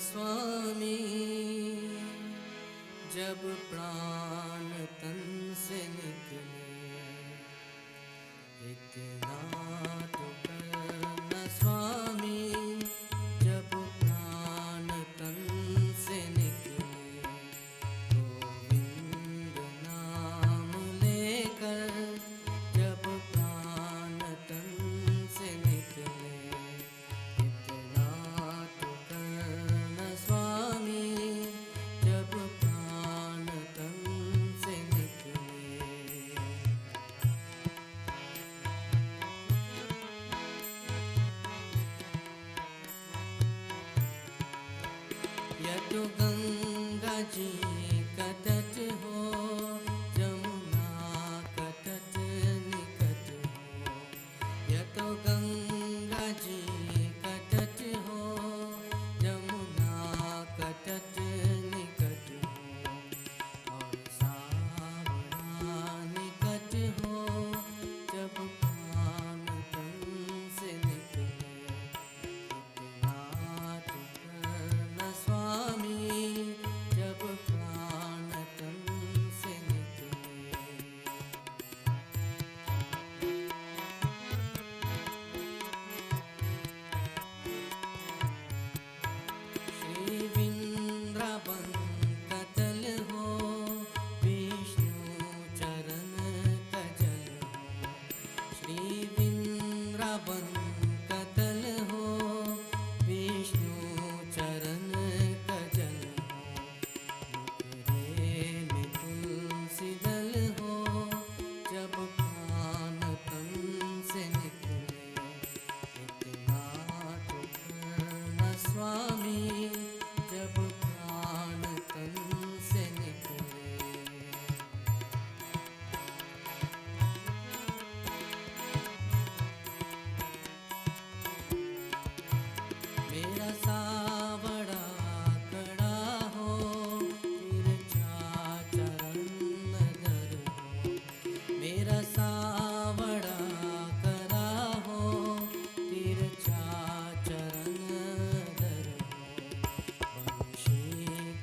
स्वामी जब प्राण तन से निकले, इतना तो करना स्वामी जब प्राण तन से निकले। गोविंद नाम लेकर जब प्राण तन से निकले, इतना तो करना स्वामी जब प्राण तन से निकले। या तो गंगा जी का तट हो, जमुना का तट निकट हो। या तो गंगा जी का तट हो, जमुना का तट निकट हो। और सावरा निकट हो जब प्राण तन से निकले, इतना तो करना स्वामी जब प्राण तन से निकले। श्री वृंदावन का तल हो, विष्णु चरण का जल हो। श्री वृंदावन का तल हो, विष्णु चरण का जल हो। मुखरे में तुलसी दल हो जब प्राण तन से निकले, इतना तो करना स्वामी जब प्राण तन से निकले। मेरा सावड़ा कड़ा हो, तिरछा चरण धर हो। मेरा सावड़ा कड़ा हो, तिरछा चरण धर हो। वंशी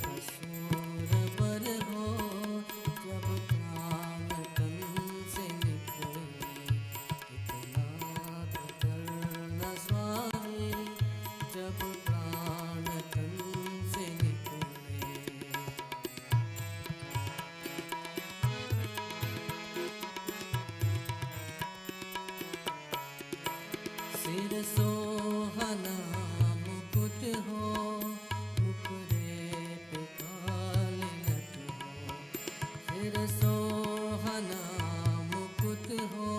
कसूर बर हो जब प्राण तन से निकले, इतना तो करना स्वामी जब प्राण तन से निकले। सिर सोहना मुकुट हो, मुखरे पे काली लट हो। सिर सोहना मुकुट हो,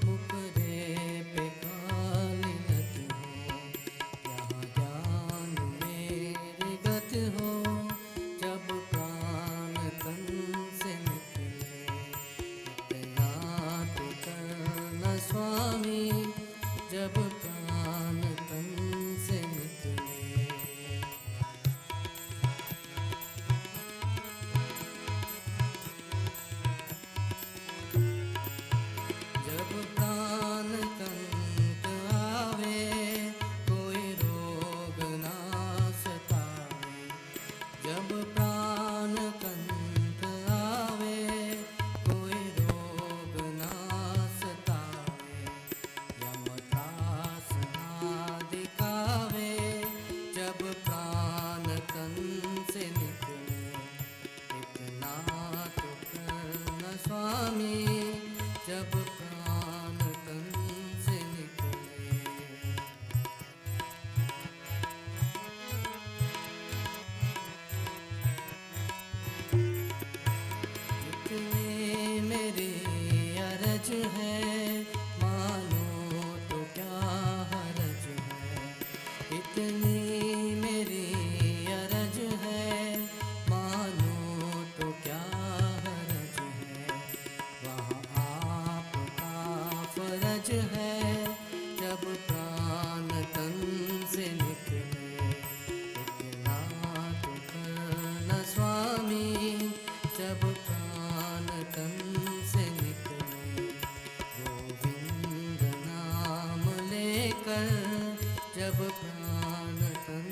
मुखरे पे काली लट हो। यहाँ ज्ञान मेरे गत हो जब प्राण तन से निकले, इतना तो करना स्वामी जब प्राण तन से निकले। जब प्राण कंट आवे, कोई रोग ना सतावे। जब प्राण कंट आवे, कोई रोग ना सतावे। यमत्रास ना दिखावे जब प्राण तन से निकले, इतना तो करना स्वामी जब प्राण तन से निकले। इतने मेरी अरज है, मानो तो क्या हरज है। इतनी मेरी अरज है, मानो तो क्या हरज है। वहाँ आपका फरज है जब प्राण तन से निकले, इतना तो करना स्वामी जब प्राण तन से निकले। गोविंद नाम लेकर जब प्राण तन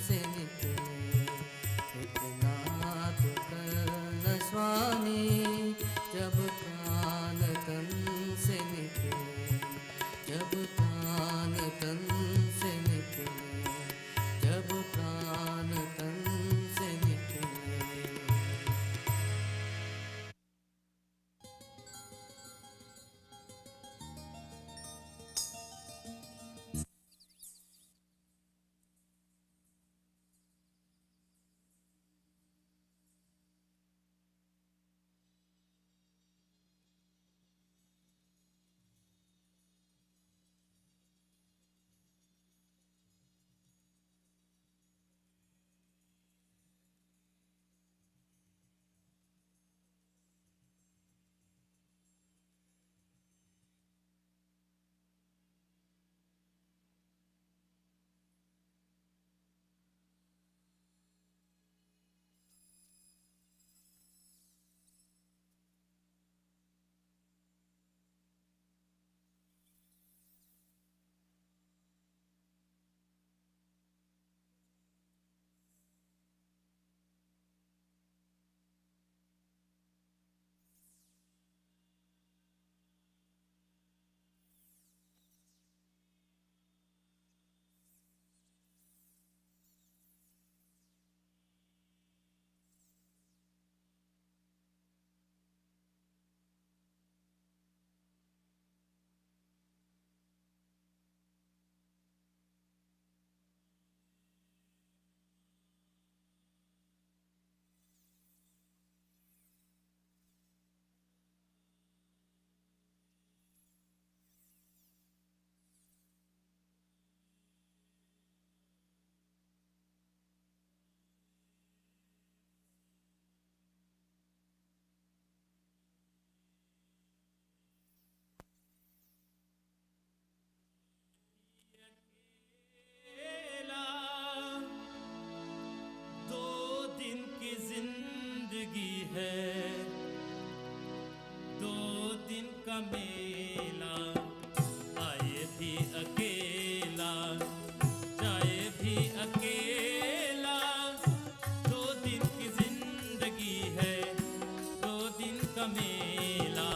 से निकले। मेला, आए भी अकेला, जाए भी अकेला। 2 दिन की जिंदगी है, 2 दिन का मेला।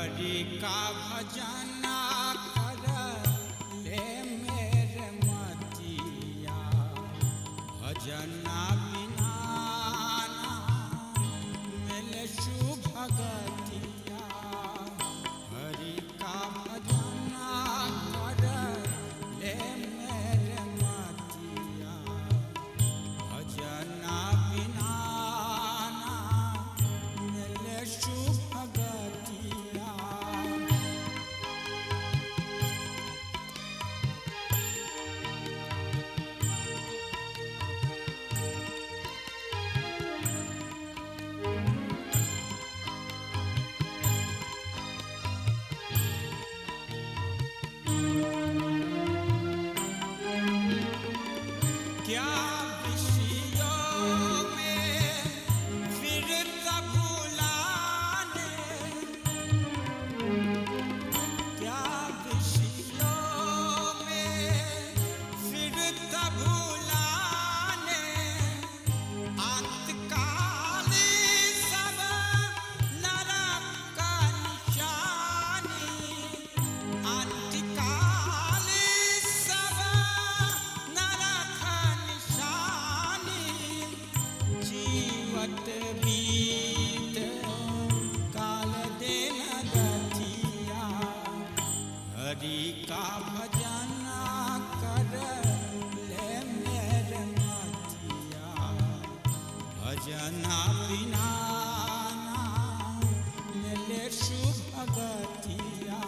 हरि का भजन कर ले मेरे मतिया भजन बिना ना मिले शुभ गतिया हरि का भजन कर ले मेरे मतिया भजन बिना ना मिले शुभ गतिया क्या विषयों में फिरता भुलाने क्या विषयों में फिरता भुलाने अंतकाली सब नरक का निशानी अंतकाली सब नरक निशानी जीवत बीत काल दिन गतिया हरि का भजन कर ले मेरे मतिया भजन बिना ना मिले शुभ गतिया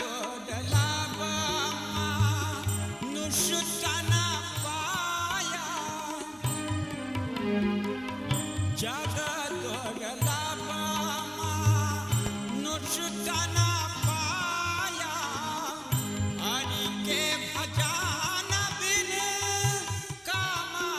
जगदोदलावा नुष्टना पाया जगदोदलावा नुष्टना पाया हरि के भजन बिन कामा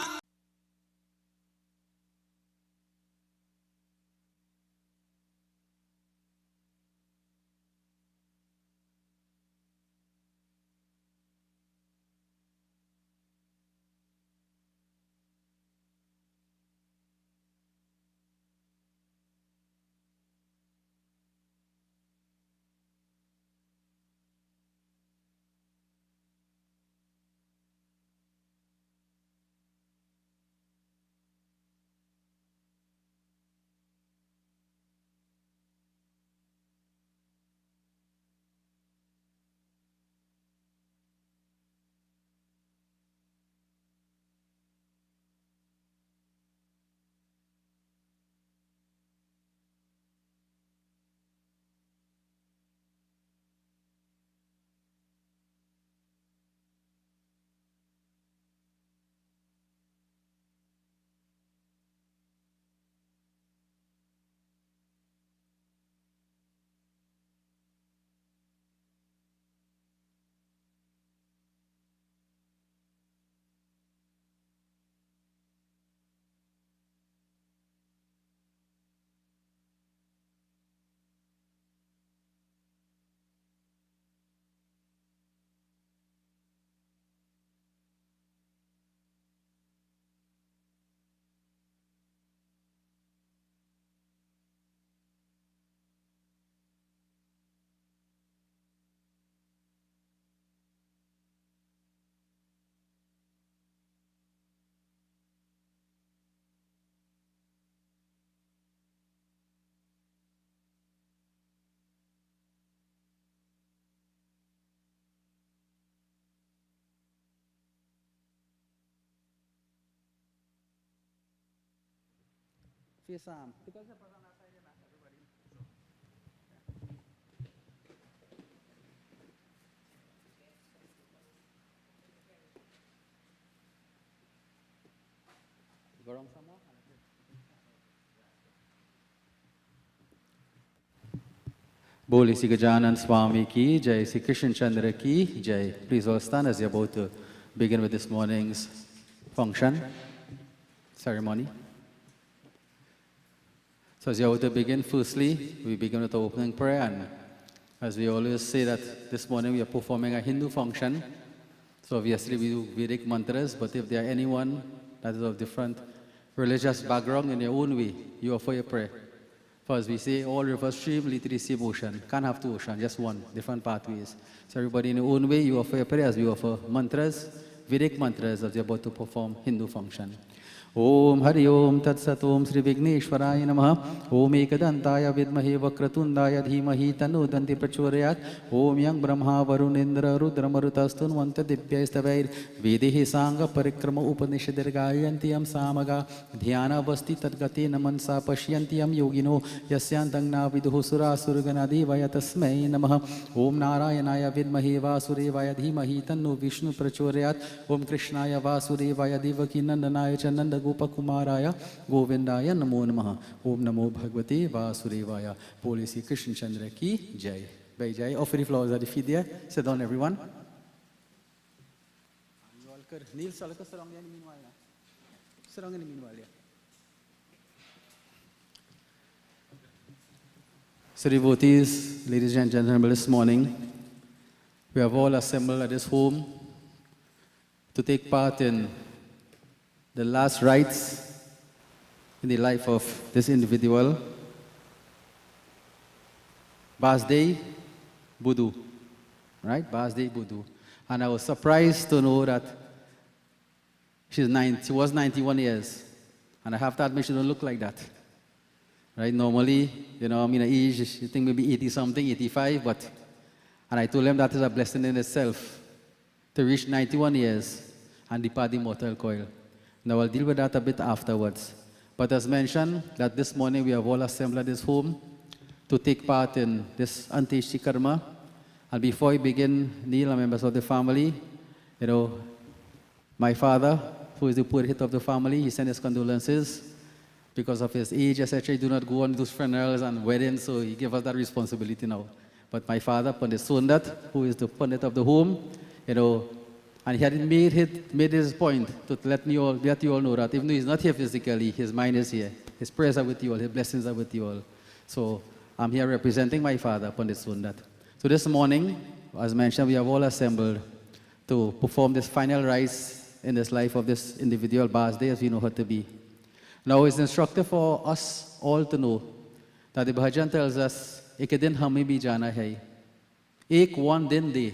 Fear Psalm. Because the person outside the mass, everybody. Garam sama? Boli Sri Gajanan Swami ki jai, Sri Krishan Chandra ki jai. Please all stand as you're about to begin with this morning's function, ceremony. So as you are to begin, firstly, we begin with the opening prayer, and as we always say that this morning we are performing a Hindu function. So obviously we do Vedic mantras, but if there are anyone that is of different religious background in your own way, you offer your prayer. First we say all rivers stream lead to the same ocean. Can't have two oceans, just one, different pathways. So everybody in your own way, you offer your prayers, we offer mantras, Vedic mantras as you're about to perform Hindu function. Om Hari Om Tat Sat Om Sri Vigneshwaraya Namaha Om Ekadantaya Vidmahe Vakratundaya Dhimahi Tanu Danti Prachodayat Om Yang Brahma Varunendra Rudra Marutastun Vanta Dipya Stavair Vedehi Sanga Parikrama Upanishadir Gayantiyam Samaga Dhyana Vasti Tadgate Namansa Pashyantiyam Yogino Yasyantangna Viduhu Sura Surganadi Vayatasmai Namaha Om Narayanaya Vidmahe Vasurevaya Dhimahi Tanu Vishnu Prachodayat Om Krishnaya Vasurevaya Devaki Nandanaya Chananda Gopakumaraya Govindaya Namo Namaha Om Namo Bhagavate Vasurevaya. Bole Sri Krishna Chandra ki Jai. Bhai Jai. Offer the flowers at the feet there. Sit down everyone. Neil Salaka sarang yan meanwhile. Sarang yan meanwhile. So devotees, ladies and gentlemen, this morning we have all assembled at this home to take part in the last rites in the life of this individual, Basdai, Boodhoo, right? Basdai, Boodhoo. And I was surprised to know that she was 91 years. And I have to admit she don't look like that. Right? Normally, you know, I mean, age, you think maybe 80 something, 85, but, and I told him that is a blessing in itself, to reach 91 years and depart the mortal coil. Now I'll deal with that a bit afterwards. But as mentioned, that this morning we have all assembled at this home to take part in this Anteshti Karma. And before we begin, Neil and members of the family, you know, my father, who is the Purohit of the family, he sent his condolences because of his age, etc. He do not go on those funerals and weddings, so he gave us that responsibility now. But my father, Pandit Sundat, who is the Pandit of the home, you know, and he had made his point to let you all know that even though he's not here physically, his mind is here. His prayers are with you all, his blessings are with you all. So I'm here representing my father, Pandit Sundat. So this morning, as mentioned, we have all assembled to perform this final rites in this life of this individual, Basdai, as we know her to be. Now it's instructive for us all to know that the bhajan tells us, "Ek din hame bhi jana hai." Ek one din de.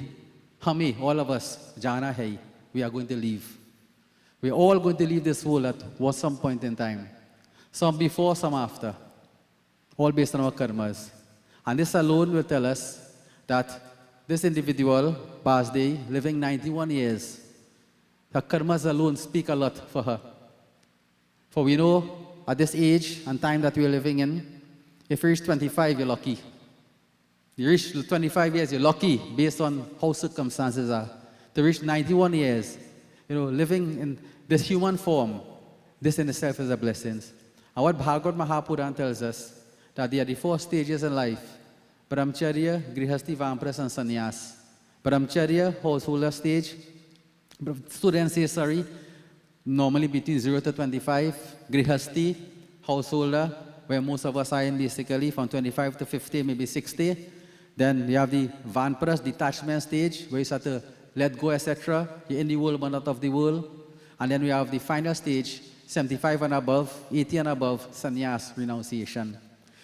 Hame, all of us, jana hai, we are going to leave. We are all going to leave this world at some point in time. Some before, some after. All based on our karmas. And this alone will tell us that this individual, Basdai, living 91 years, her karmas alone speak a lot for her. For we know at this age and time that we are living in, if you reach 25, you're lucky. You reach 25 years, you're lucky based on how circumstances are. To reach 91 years, you know, living in this human form, this in itself is a blessing. And what Bhagavad Mahapuran tells us, that there are the 4 stages in life: Brahmacharya, Grihasti, Vamprasa, and Sannyas. Brahmacharya, householder stage. Students say, sorry, normally between 0 to 25. Grihasti, householder, where most of us are in basically from 25 to 50, maybe 60. Then you have the Vanpras, detachment stage, where you start to let go, etc. You're in the world, but not of the world. And then we have the final stage, 75 and above, 80 and above, sannyas, renunciation.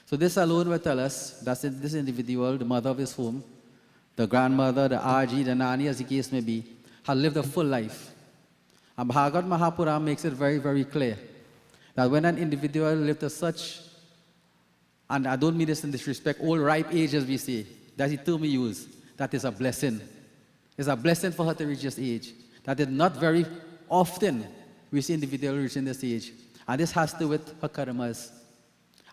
So this alone will tell us that this individual, the mother of his home, the grandmother, the RG, the nani, as the case may be, has lived a full life. And Bhagavad Mahapuran makes it very, very clear that when an individual lives to such, and I don't mean this in disrespect, old ripe age as we say, that's the term we use, that is a blessing. It's a blessing for her to reach this age. That is not very often we see individuals reaching this age. And this has to do with her karmas.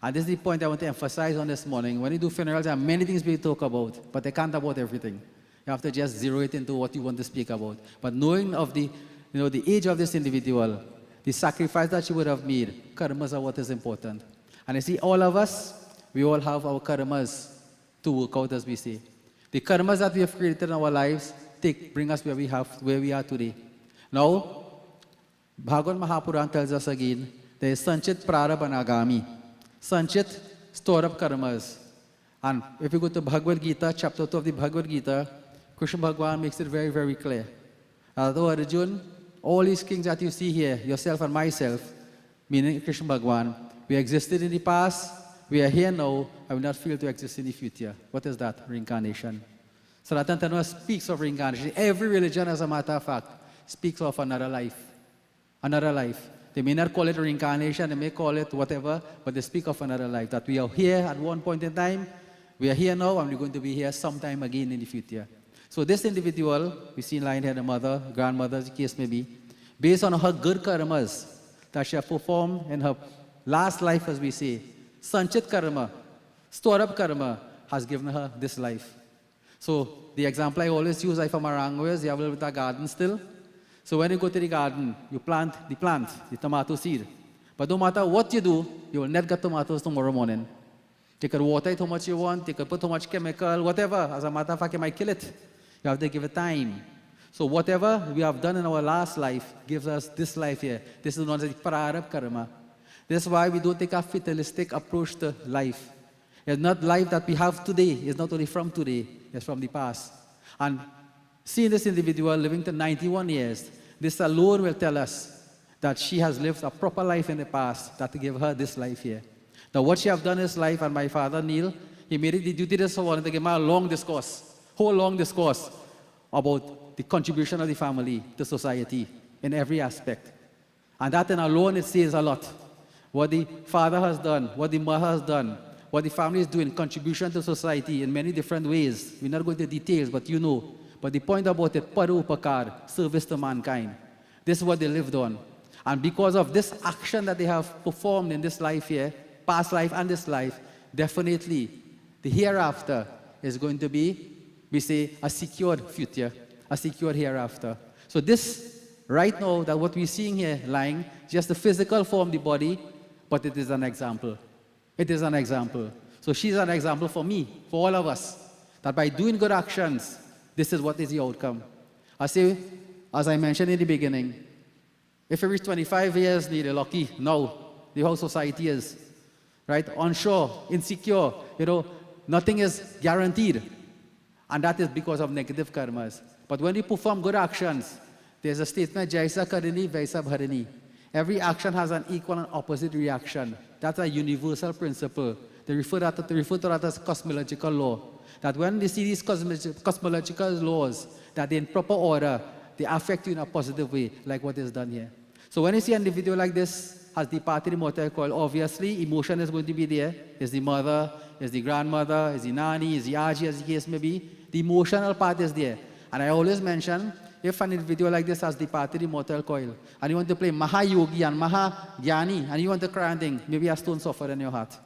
And this is the point I want to emphasize on this morning. When you do funerals, there are many things we talk about, but they can't about everything. You have to just zero it into what you want to speak about. But knowing of the, the age of this individual, the sacrifice that she would have made, karmas are what is important. And you see, all of us, we all have our karmas to work out, as we say. The karmas that we have created in our lives bring us where we are today. Now, Bhagavad Mahapuran tells us again, there is Sanchit Prarabha and Agami. Sanchit, store up karmas. And if you go to Bhagavad Gita, chapter 2 of the Bhagavad Gita, Krishna Bhagavan makes it very, very clear. Although Arjun, all these kings that you see here, yourself and myself, meaning Krishna Bhagavan, we existed in the past, we are here now, and will not fail to exist in the future. What is that? Reincarnation. Sanatana Dharma speaks of reincarnation. Every religion, as a matter of fact, speaks of another life. Another life. They may not call it reincarnation, they may call it whatever, but they speak of another life. That we are here at one point in time, we are here now, and we're going to be here sometime again in the future. So this individual, we see in line here, the mother, grandmother, the case may be, based on her good karmas that she has performed in her last life, as we say, Sanchit karma, stored up karma, has given her this life. So the example I always use, from Marango, is you have a little bit of garden still. So when you go to the garden, you plant, the tomato seed. But no matter what you do, you will not get tomatoes tomorrow morning. You can water it how much you want, you can put how much chemical, whatever. As a matter of fact, you might kill it. You have to give it time. So whatever we have done in our last life gives us this life here. This is known as the prarabdha karma. This is why we don't take a fatalistic approach to life. It's not life that we have today. It's not only from today. It's from the past. And seeing this individual living to 91 years, this alone will tell us that she has lived a proper life in the past that gave her this life here. Now, what she have done in his life, and my father, Neil, he made it the duty this one to give me a long discourse, whole long discourse about the contribution of the family to society in every aspect. And that in alone, it says a lot. What the father has done, what the mother has done, what the family is doing, contribution to society in many different ways. We're not going to details, but you know. But the point about it, parupakar, service to mankind. This is what they lived on. And because of this action that they have performed in this life here, past life and this life, definitely the hereafter is going to be, we say, a secured future, a secured hereafter. So this, right now, that what we're seeing here lying, just the physical form, the body, but it is an example. It is an example. So she's an example for me, for all of us, that by doing good actions, this is what is the outcome. I say, as I mentioned in the beginning, if you reach 25 years, you're lucky now, the whole society is, right? Unsure, insecure, nothing is guaranteed. And that is because of negative karmas. But when you perform good actions, there's a statement, Jaisa Karini, Vaisa Bharini. Every action has an equal and opposite reaction. That's a universal principle. They refer to that as cosmological law. That when they see these cosmological laws, that they're in proper order, they affect you in a positive way, like what is done here. So when you see an individual like this has departed the mortal coil, obviously emotion is going to be there. Is the mother, is the grandmother, is the nanny, is the aji, as the case may be. The emotional part is there. And I always mention, if an individual like this has departed the mortal coil, and you want to play Mahayogi and Mahagyani, and you want to cry and think, maybe a stone suffer in your heart.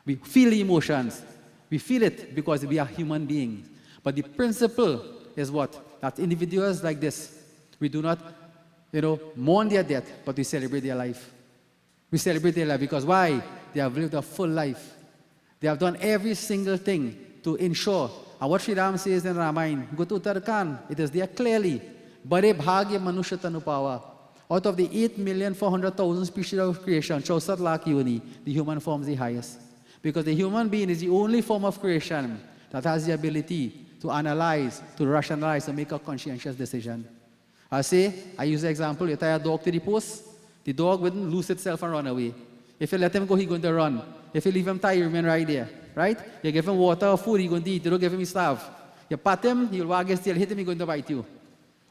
We feel the emotions. We feel it because we are human beings. But the principle is what? That individuals like this, we do not, mourn their death, but we celebrate their life. We celebrate their life because why? They have lived a full life. They have done every single thing to ensure. And what Sri Ram says in Ramayana, go to Uttarakhand, it is there clearly. Bare bhagya manusya tanupava. Out of the 8,400,000 species of creation, 64 lakh yoni, the human form is the highest. Because the human being is the only form of creation that has the ability to analyze, to rationalize, and make a conscientious decision. I use the example, you tie a dog to the post, the dog wouldn't lose itself and run away. If you let him go, he's going to run. If you leave him tied, he remain right there. Right? You give him water or food, he's going to eat. You don't give him his starve. You pat him, he'll wag his tail, hit him, he's going to bite you.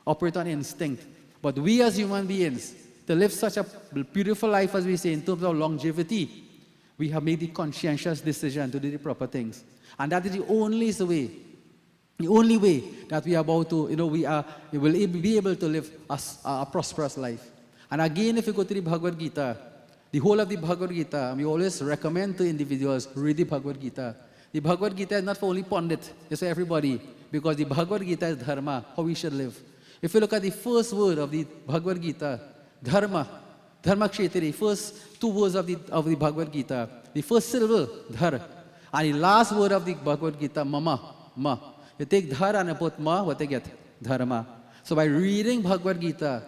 Operate on instinct. But we as human beings, to live such a beautiful life, as we say, in terms of longevity, we have made the conscientious decision to do the proper things. And that is the only way that we are about to, we will be able to live a prosperous life. And again, if you go to the Bhagavad Gita, the whole of the Bhagavad Gita, we always recommend to individuals, read the Bhagavad Gita. The Bhagavad Gita is not for only Pandit, it's for everybody. Because the Bhagavad Gita is dharma, how we should live. If you look at the first word of the Bhagavad Gita, dharma kshetri, first two words of the Bhagavad Gita, the first syllable, dhar, and the last word of the Bhagavad Gita, ma. You take dhar and you put ma, what you get? Dharma. So by reading Bhagavad Gita,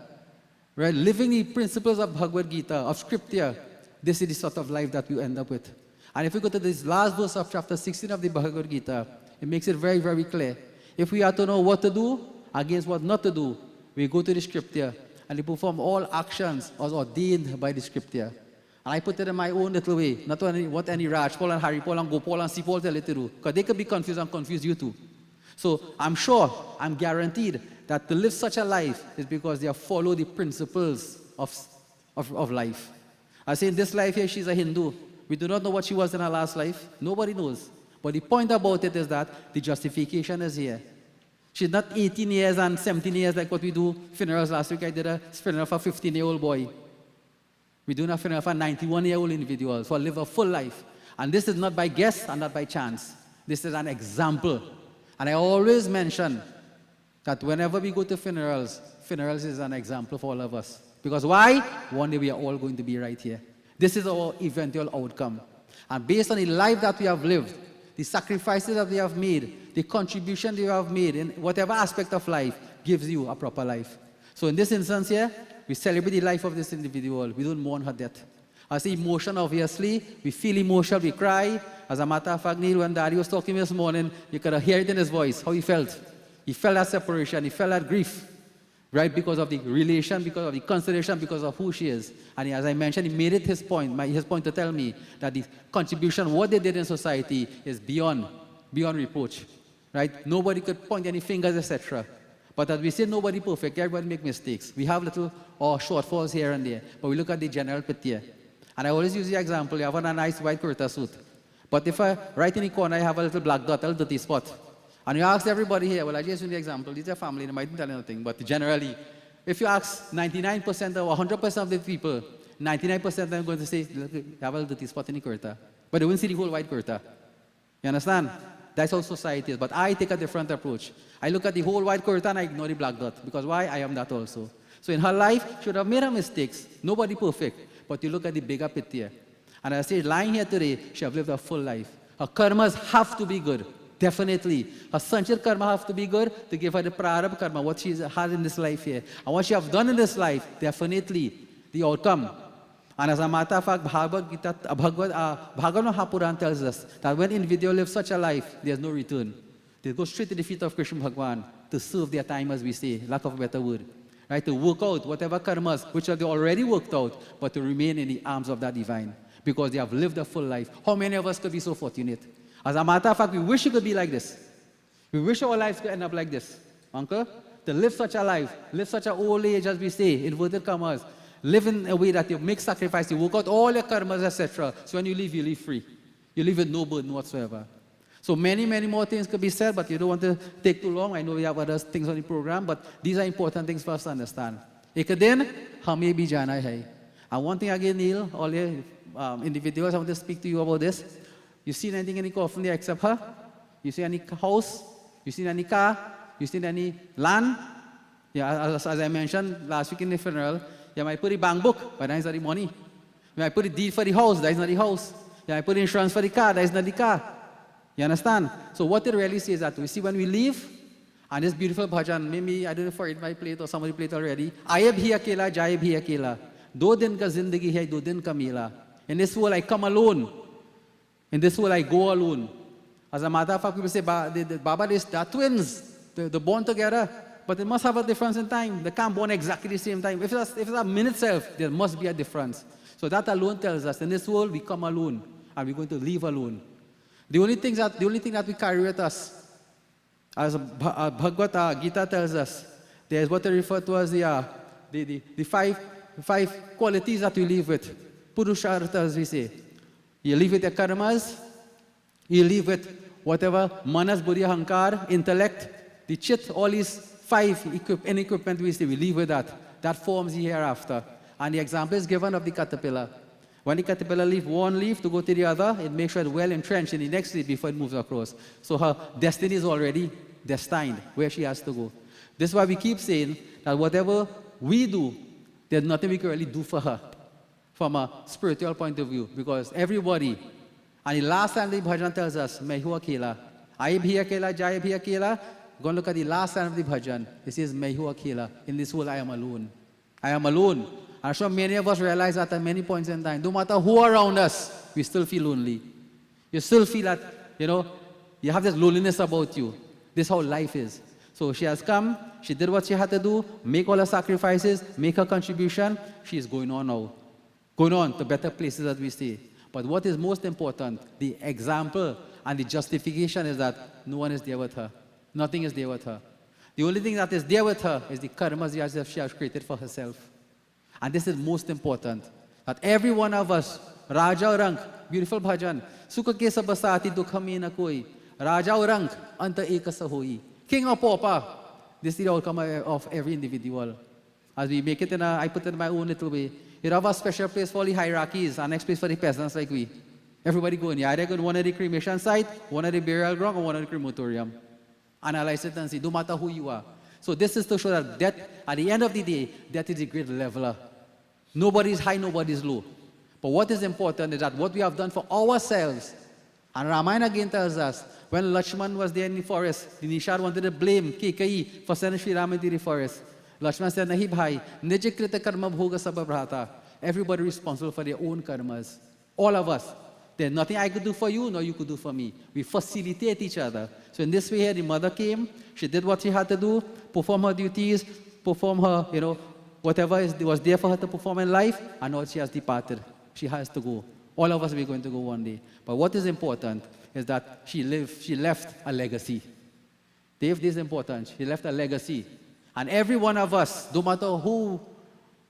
right? Living the principles of Bhagavad Gita, of scripture, this is the sort of life that we end up with. And if we go to this last verse of chapter 16 of the Bhagavad Gita, it makes it very, very clear. If we are to know what to do against what not to do, we go to the scripture and we perform all actions as ordained by the scripture. And I put it in my own little way, not only what any Raj Paul and Hari Paul and Gopal and Sipol tell it to do, because they could be confused and confuse you too. So I'm sure, I'm guaranteed that to live such a life is because they have followed the principles of life. I say in this life here, she's a Hindu. We do not know what she was in her last life. Nobody knows. But the point about it is that the justification is here. She's not 18 years and 17 years like what we do funerals. Last week I did a funeral for a 15-year-old boy. We're doing a funeral for a 91-year-old individual for live a full life. And this is not by guess and not by chance. This is an example. And I always mention that whenever we go to funerals, funerals is an example for all of us. Because why? One day we are all going to be right here. This is our eventual outcome. And based on the life that we have lived, the sacrifices that we have made, the contribution we have made in whatever aspect of life gives you a proper life. So in this instance here, we celebrate the life of this individual. We don't mourn her death. As emotion, obviously, we feel emotional, we cry. As a matter of fact, Neil, when Daddy was talking this morning, you could hear it in his voice, how he felt. He felt that separation, he felt that grief, right? Because of the relation, because of the consideration, because of who she is. And as I mentioned, he made it his point to tell me that the contribution, what they did in society is beyond reproach, right? Nobody could point any fingers, etc. But as we say, nobody perfect, everybody make mistakes. We have little shortfalls here and there, but we look at the general picture. And I always use the example, you have on a nice white kurta suit. But if right in the corner, I have a little black dot, a little dirty spot. And you ask everybody here, well, I just use the example, these are family, they mightn't tell you anything, but generally, if you ask 99% or 100% of the people, 99% of them are going to say, look, you have a little dirty spot in the kurta. But they won't see the whole white kurta. You understand? That's how society is. But I take a different approach. I look at the whole white kurta and I ignore the black dot. Because why? I am that also. So in her life, she would have made her mistakes. Nobody perfect. But you look at the bigger picture. And as I say, lying here today, she has lived a full life. Her karmas have to be good. Definitely. Her sanchit karma have to be good to give her the prarabdha karma, what she has in this life here. And what she has done in this life, definitely, the outcome. And as a matter of fact, Bhagavad Mahapuran tells us that when individual lives such a life, there's no return. They go straight to the feet of Krishna Bhagwan to serve their time, as we say, lack of a better word. Right? To work out whatever karmas, which are they already worked out, but to remain in the arms of that divine. Because they have lived a full life. How many of us could be so fortunate? As a matter of fact, we wish it could be like this. We wish our lives could end up like this. Uncle, to live such a life, live such an old age, as we say, inverted commas, live in a way that you make sacrifice, you work out all your karmas, etc. So when you live free. You live with no burden whatsoever. So many, many more things could be said, but you don't want to take too long. I know we have other things on the program, but these are important things for us to understand. Ekadin, hame bhi jana hai. And one thing again, Neil, all your individuals, I want to speak to you about this. You seen anything in the coffin there except her? You see any house? You seen any car? You seen any land? Yeah, as I mentioned last week in the funeral, you might put the bank book, but that is not the money. You might put the deed for the house, that is not the house. You might put insurance for the car, that is not the car. You understand? So what it really says is that we see when we leave, and this beautiful bhajan, maybe I don't know if I played or somebody played already. Aaya bhi akela, jaye bhi akela. Do din ka zindagi hai, do din ka mila. In this world I come alone. In this world I go alone. As a matter of fact, people say, Baba, they are twins. They're born together. But they must have a difference in time. They can't born exactly the same time. If it's a minute self, there must be a difference. So that alone tells us, in this world we come alone. And we're going to leave alone. The only thing that we carry with us, as Bhagavad Gita tells us, there is what they refer to as the five qualities that we live with. Purushartha, as we say. You live with your karmas, you live with whatever manas, buddhi, hankar, intellect, the chit, all these five equipment we say, we live with that. That forms the hereafter. And the example is given of the caterpillar. When the caterpillar leaves one leaf to go to the other, it makes sure it's well entrenched in the next leaf before it moves across. So her destiny is already destined where she has to go. This is why we keep saying that whatever we do, there's nothing we can really do for her from a spiritual point of view. Because everybody, and the last line the bhajan tells us, Main hu akela. Aaye bhi akela, jaye bhi akela. Go and look at the last line of the bhajan. It says, Main hu akela. In this world I am alone. I am alone. I'm sure many of us realize that at many points in time. No matter who around us, we still feel lonely. You still feel that, you have this loneliness about you. This is how life is. So she has come, she did what she had to do, make all her sacrifices, make her contribution. She is going on now. Going on to better places as we stay. But what is most important, the example and the justification is that no one is there with her. Nothing is there with her. The only thing that is there with her is the karmas she has created for herself. And this is most important. That every one of us, Raja Rank, beautiful bhajan, Sukha ke sabasati dukha mein na koi, Raja Rank, anta ekasa hoi. King or pauper, this is the outcome of every individual. As we make it I put it in my own little way. You have a special place for the hierarchies, and next place for the peasants like we. Everybody go in. You either go to one of the cremation site, one of the burial ground, or one of the crematorium. Analyze it and see, no matter who you are. So this is to show that death, at the end of the day, death is a great leveler. Nobody is high, nobody is low. But what is important is that what we have done for ourselves, and Ramayana again tells us, when Lakshman was there in the forest, the Nishad wanted to blame Kekai for sending Sri Rama into the forest. Lakshman said, Nahi bhai, nijakrita karma bhoga sababhrata. Everybody responsible for their own karmas. All of us. There's nothing I could do for you, nor you could do for me. We facilitate each other. So in this way here, the mother came, she did what she had to do, perform her duties, perform her, whatever was there for her to perform in life, and now she has departed. She has to go. All of us are going to go one day. But what is important is that she left a legacy. Dave, this is important. She left a legacy. And every one of us, no matter who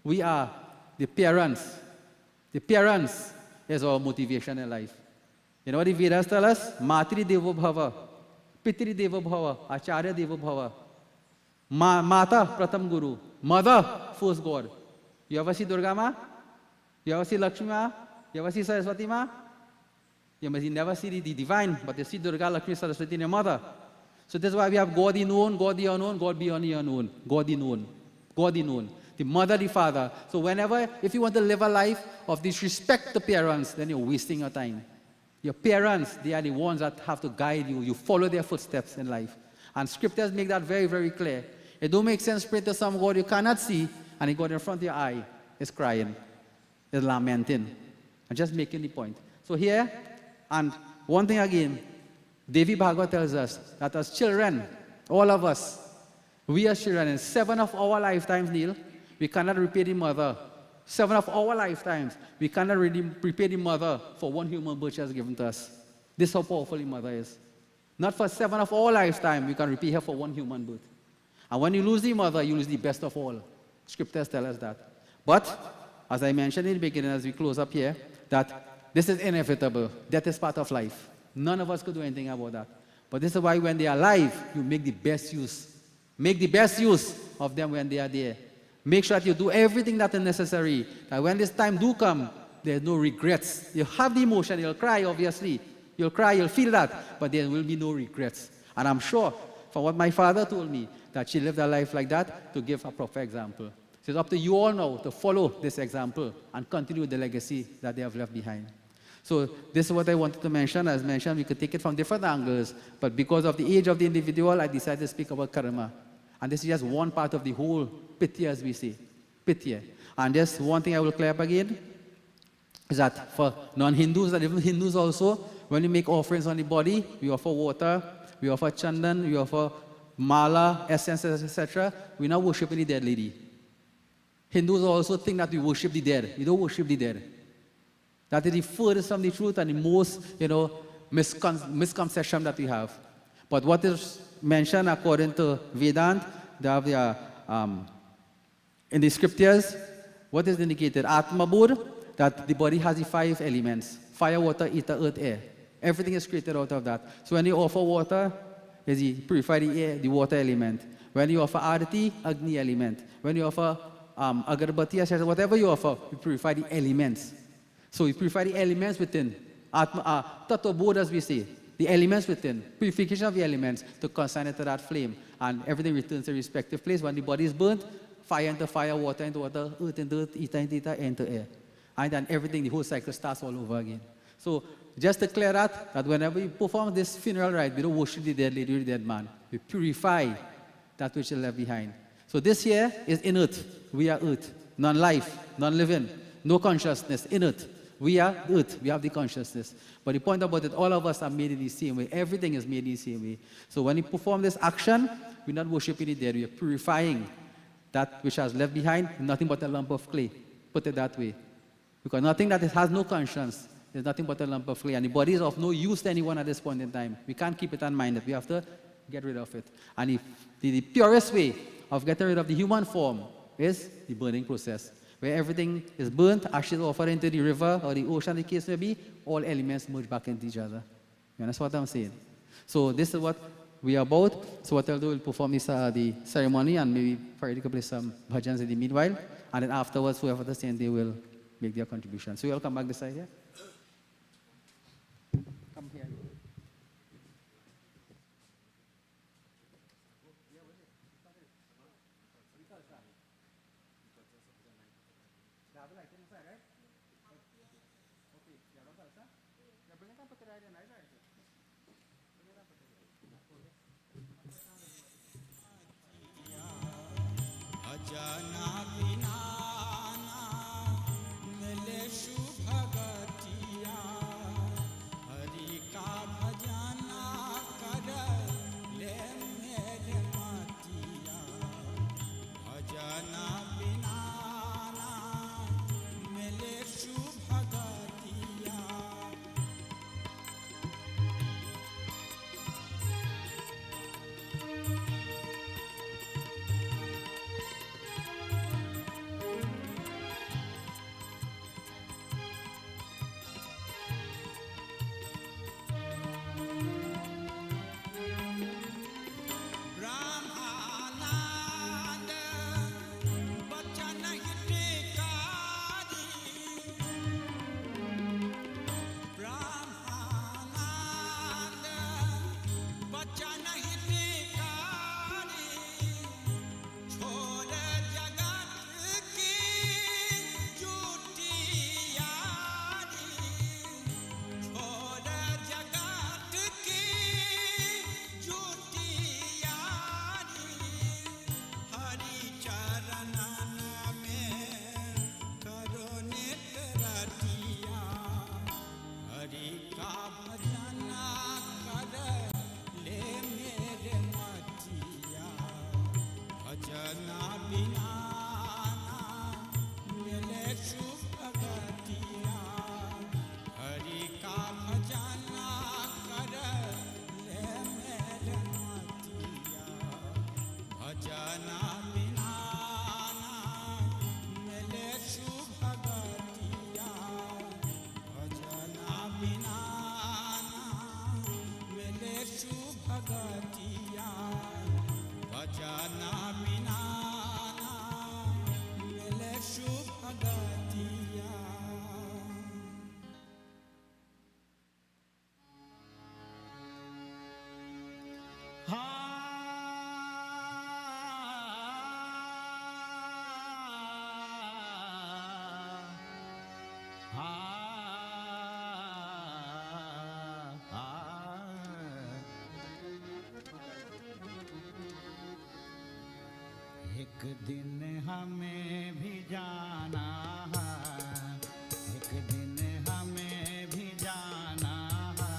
we are, the parents is our motivation in life. You know what the Vedas tell us? Matri Devo Bhava, Pitri Devo Bhava, Acharya Devo Bhava. Mata Pratham Guru, mother first God. You ever see Durga Ma? You ever see Lakshmi Ma? You ever see Saraswati Ma? You must never see the divine, but you see Durga, Lakshmi, Saraswati in your mother. So that's why we have God the known, God the unknown, God beyond the unknown, God the known, God the known. The mother, the father. So if you want to live a life of disrespect to parents, then you're wasting your time. Your parents, they are the ones that have to guide you. You follow their footsteps in life. And scriptures make that very, very clear. It don't make sense to pray to some God you cannot see, and he God in front of your eye is crying, is lamenting. I'm just making the point. So here, and one thing again, Devi Bhagavad tells us that as children, all of us, we as children, in 7 of our lifetimes, Neil, we cannot repay the mother. 7 of our lifetimes, we cannot really repay the mother for 1 human birth she has given to us. This is how powerful the mother is. Not for 7 of our lifetime, we can repay her for 1 human birth. And when you lose the mother, you lose the best of all. Scriptures tell us that. But, as I mentioned in the beginning, as we close up here, that this is inevitable. Death is part of life. None of us could do anything about that. But this is why when they are alive, you make the best use. Make the best use of them when they are there. Make sure that you do everything that is necessary. That when this time do come, there's no regrets. You have the emotion, you'll cry, obviously. You'll cry, you'll feel that, but there will be no regrets. And I'm sure, from what my father told me, that she lived a life like that to give a proper example. So it's up to you all now to follow this example and continue the legacy that they have left behind. So this is what I wanted to mention. As mentioned, we could take it from different angles, but because of the age of the individual, I decided to speak about karma. And this is just one part of the whole pitya, as we say. Pitya. And just one thing I will clear up again is that for non-Hindus and even Hindus also, when we make offerings on the body, we offer water, we offer chandan, we offer mala, essences, etc. We're not worshiping the dead lady. Hindus also think that we worship the dead. We don't worship the dead. That is the furthest from the truth and the most, misconception that we have. But what is mentioned according to Vedanta, in the scriptures, what is indicated? Atma Bodh, that the body has the 5 elements: fire, water, ether, earth, air. Everything is created out of that. So when you offer water, you purify the air, the water element. When you offer arati, agni element. When you offer agarbati, etc., whatever you offer, you purify the elements. So you purify the elements within. Tattva Bodh, as we say. The elements within. Purification of the elements to consign it to that flame. And everything returns to the respective place. When the body is burnt, fire into fire, water into water, earth into earth, ether into ether, air into air. And then everything, the whole cycle starts all over again. So just to clear that whenever we perform this funeral rite, we don't worship the dead lady or the dead man. We purify that which is left behind. So this here is in earth. We are earth. non-life, non-living, no consciousness in it. We are the earth, we have the consciousness. But the point about it, all of us are made in the same way. Everything is made in the same way. So when we perform this action, we're not worshiping the dead, we are purifying that which has left behind, nothing but a lump of clay. Put it that way. Because nothing that has no conscience is nothing but a lump of clay. And the body is of no use to anyone at this point in time. We can't keep it unminded. We have to get rid of it. And if the purest way of getting rid of the human form is the burning process, where everything is burnt, ashes offered into the river or the ocean, the case may be, all elements merge back into each other. You understand what I'm saying? So this is what we are about. So what I'll do, we'll perform this, the ceremony, and maybe Faridi could play some bhajans in the meanwhile. And then afterwards, whoever the same day will make their contribution. So you'll come back this side here. Come here. भजना बिना ना मिले शुभ गतिया, हरि का भजना कर ले मेरे मतिया। भजना बिना ना मिले शुभ गतिया। ब्रह्मानंद बचन हितकारी, ब्रह्मानंद बचन हितकारी। छोड़ जगत की झूठी यारी, छोड़ जगत की झूठी यारी। हरि चरणन में करो नित रतिया, हरि का भजन कर ले मेरे मतिया। भजना बिना ना मिले शुभ गतिया, हरि का भजन कर ले मेरे मतिया। भजना बिना ना मिले शुभ गतिया, भजना बिना ना मिले शुभ गतिया। भजना बिना ना मिले शुभ गतिया। एक दिन हमें भी जाना है, एक दिन हमें भी जाना है।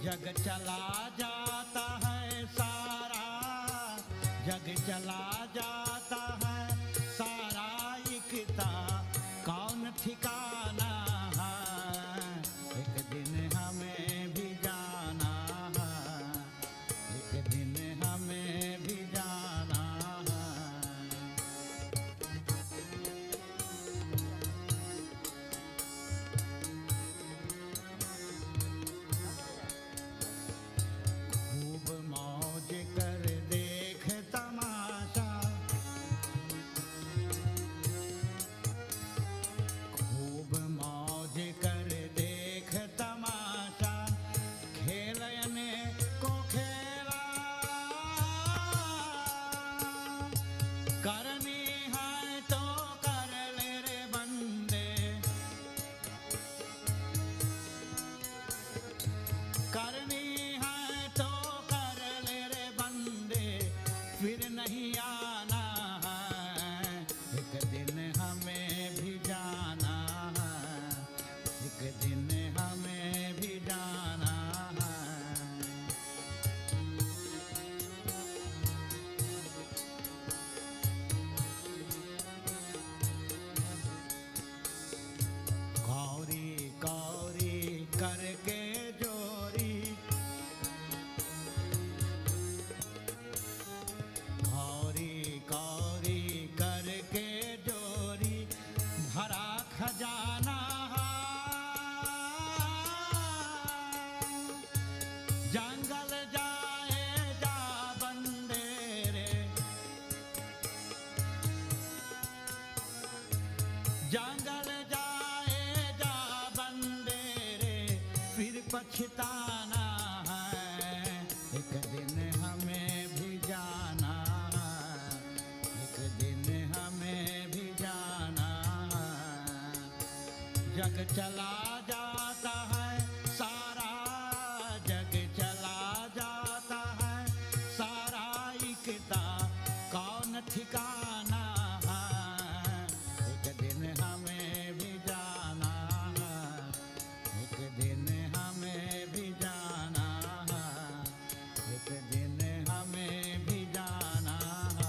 जग चला जाता है सारा, जग चला जाता है सारा, इकता कौन ठिकाना है। एक दिन हमें भी जाना है, एक दिन हमें भी जाना है। खूब मौज कर देख तमाशा, जंगल जाए जा बंदे रे, जंगल जाए जा बंदे रे, फिर पछताना है, एक दिन हमें भी जाना है, एक दिन हमें भी जाना है। जग चला जाता है सारा, जग चला जाता है सारा, इकता कौन ठिकाना है, एक दिन हमें भी जाना है, एक दिन हमें भी जाना है, एक दिन हमें भी जाना है।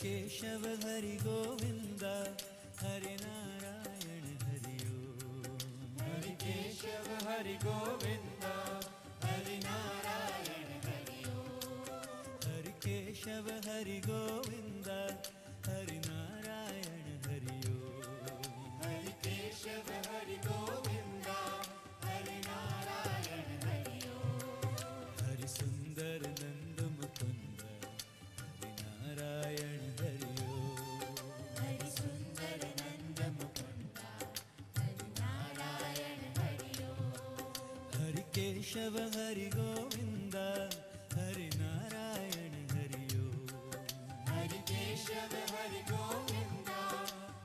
केशव हरि गोविंद हरि नारायण हरि ओम। हरि केशव हरि गोविंद हरि नारायण हरि ओम। हरि केशव हरि गोविंद हरि नारायण हरि ओम। हरि केशव हरि गोविंद हरि नारायण हरि ओम। हरि सुंदर नंद मुकुंद हरि नारायण हरि ओम। हरि सुंदर नंद मुकुंद हरि नारायण हरि ओम। हरि केशव हरि गोविंद हरि नारायण हरि ओम। हरि केशव हरि गोविंद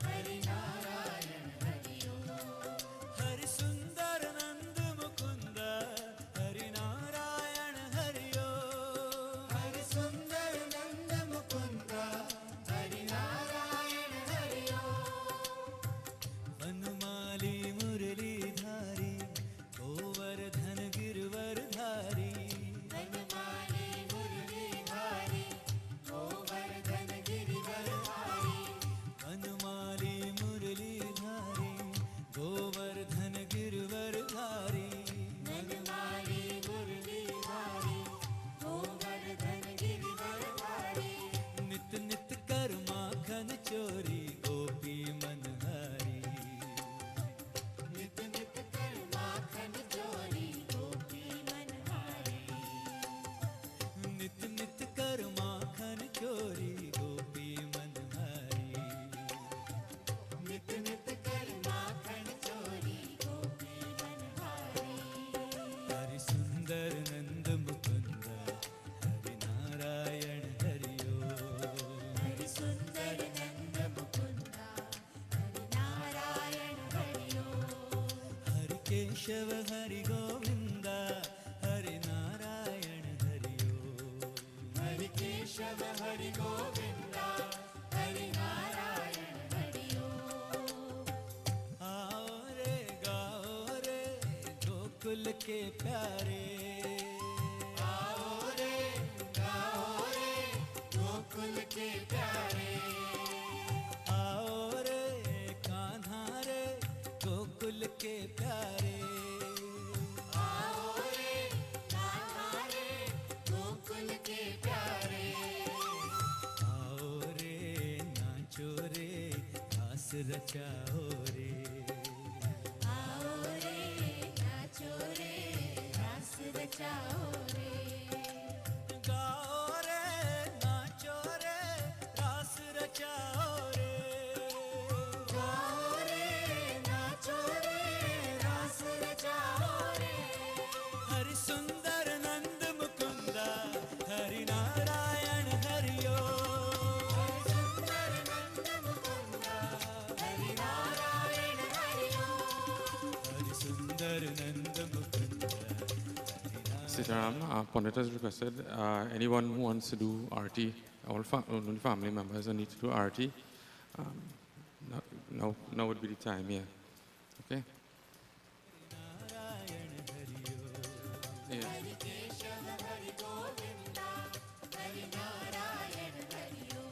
हरि नारायण हरि ओम। हरि सुंदर नंद मुकुंद हरि नारायण हरि ओम। हरि सुंदर नंद मुकुंद हरि नारायण हरि ओम। वनमाली मुरलीधारी गोवर्धन गिरवरधारी। वनमाली मुरलीधारी गोवर्धन गिरवरधारी। वनमाली मुरलीधारी गोवर्धन गिरवरधारी। वनमाली मुरलीधारी गोवर्धन गिरवरधारी। नित नित कर माखन चोरी गोपी मनहारी। नित नित कर माखन चोरी गोपी मनहारी। नित नित कर माखन चोरी गोपी मनहारी। नित नित कर माखन चोरी गोपी मनहारी। हरि सुंदर नंद मुकुंद हरि नारायण हरि ओम। हरि सुंदर नंद मुकुंद हरि नारायण हरि ओम। हरि केशव हरि गोविंद हरि नारायण हरि ओम। हरि केशव हरि गोविंद हरि नारायण हरि ओम। आओ रे गाओ रे गोकुल के प्यारे। आओ रे गाओ रे गोकुल के प्यारे। रास रचाओ रे, आओ रे नाचो रे रास रचाओ रे, गाओ रे नाचो रे रास रचाओ रे, गाओ रे नाचो रे रास रचाओ रे, हरि सुंदर नंद मुकुंदा हरि नारायण हरिओ, हरि सुंदर नंद मुकुंदा हरि नारायण हरिओ, हरि सुंदर नंद Mukunda Hari Sitaram, Pandit has requested anyone who wants to do arti, only family members who need to do arti, now would be the time, yeah. Okay? Narayan Hario, Yeah. Hari Keshav Hari Govinda Hari Narayan हरिओ,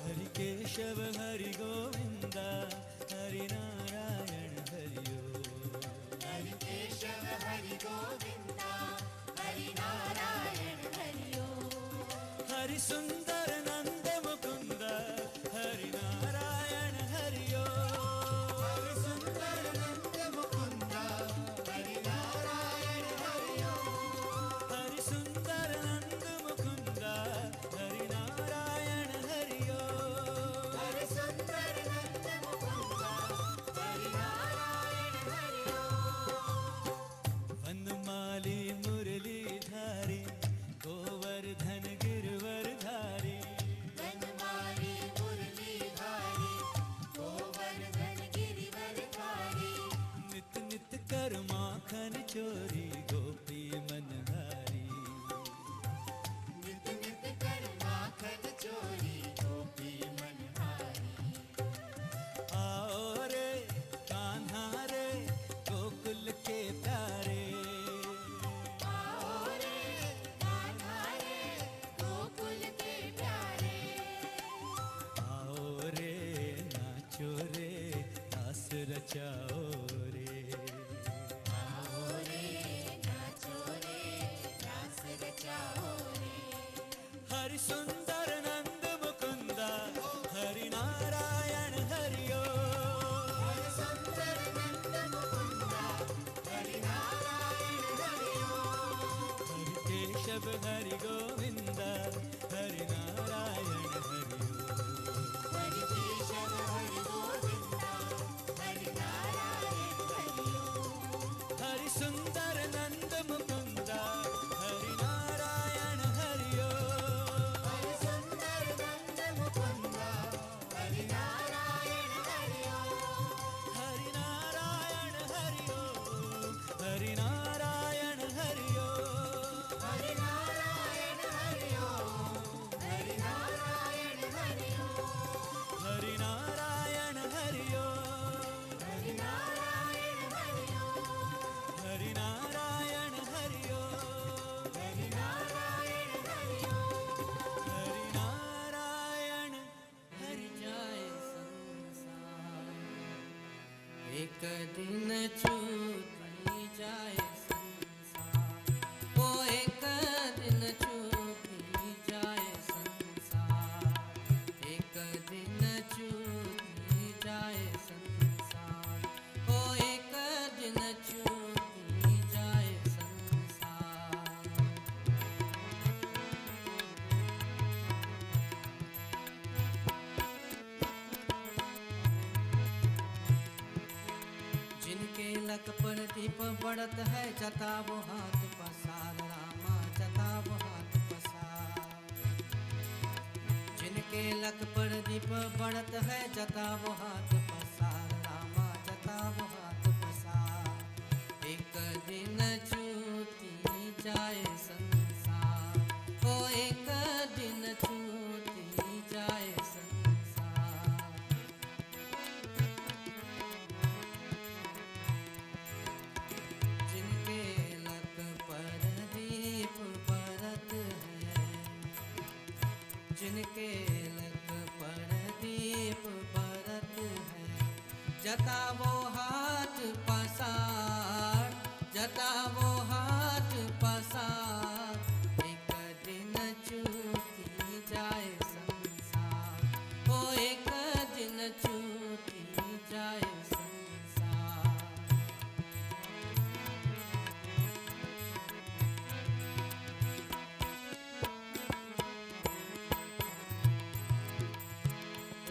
हरि केशव हरि गोविंदा हरि नारायण हरिओ, हरि केशव हरि गोविंदा हरि नारायण हरिओ, हरि सुंदर नंद मुकुंदा हरि नारायण हरिओ, हरि सुंदर नंद मुकुंदा हरि नारायण हरिओ, हरि सुंदर नंद मुकुंदा हरि नारायण हरिओ, हरि सुंदर नंद मुकुंदा हरि नारायण हरिओ, वनमाली मुरलीधारी गोवर्धन गिरवरधारी, वनमाली मुरलीधारी गोवर्धन गिरिवरधारी, नित नित कर माखन चोरी गोपी मनहारी, नित नित कर माखन चोरी गोपी मनहारी, आओ रे कान्हा रे गोकुल के प्यारे, आओ रे कान्हा रे गोकुल के प्यारे, आओ रे नाचो रे रास रचाओ रे, आओ रे नाचो रे रास रचाओ रे, हरि सुंदर नंद मुकुंदा हरि नारायण हरिओ, हरि सुंदर नंद मुकुंदा हरि नारायण हरिओ, हरि केशव हरि गोविंदा हरि नारायण हरिओ, हरि केशव हरि गोविंदा हरि नारायण हरिओ, हरि सुंदर नंद मुकुंदा हरि नारायण हरिओ, हरि सुंदर नंद मुकुंदा हरि नारायण हरिओ, हरि नारायण हरिओ, हरि नारायण हरिओ, हरि नारायण हरिओ, हरि नारायण हरिओ, हरि नारायण हरिओ, हरि नारायण हरिओ, हरि नारायण हरिओ, हरि नारायण हरिओ, हरि नारायण हरि जाए संसार, एक दिन छूटी जाए संसार, वो एक दिन छूटी जाए संसार, एक दिन छूटी जाए संसार, वो एक दिन छूटी जाए संसार। जिनके लक पर दीप बढ़त है जता वो हाथ पसार, रामा जता वो हाथ पसार। जिनके लक पर दीप बढ़त है जता वो हाथ पसार, रामा जता वो हाथ पसार। एक दिन छूटी जाए संसार, ओ एक दिन छूटी जाए संसार। जिनके लक पर दीप बरत है, जिनके लक पर दीप बरत है, जता वो हाथ पसार, जता वो हाथ पसार। एक दिन छूटी जाए संसार, ओ एक दिन छूटी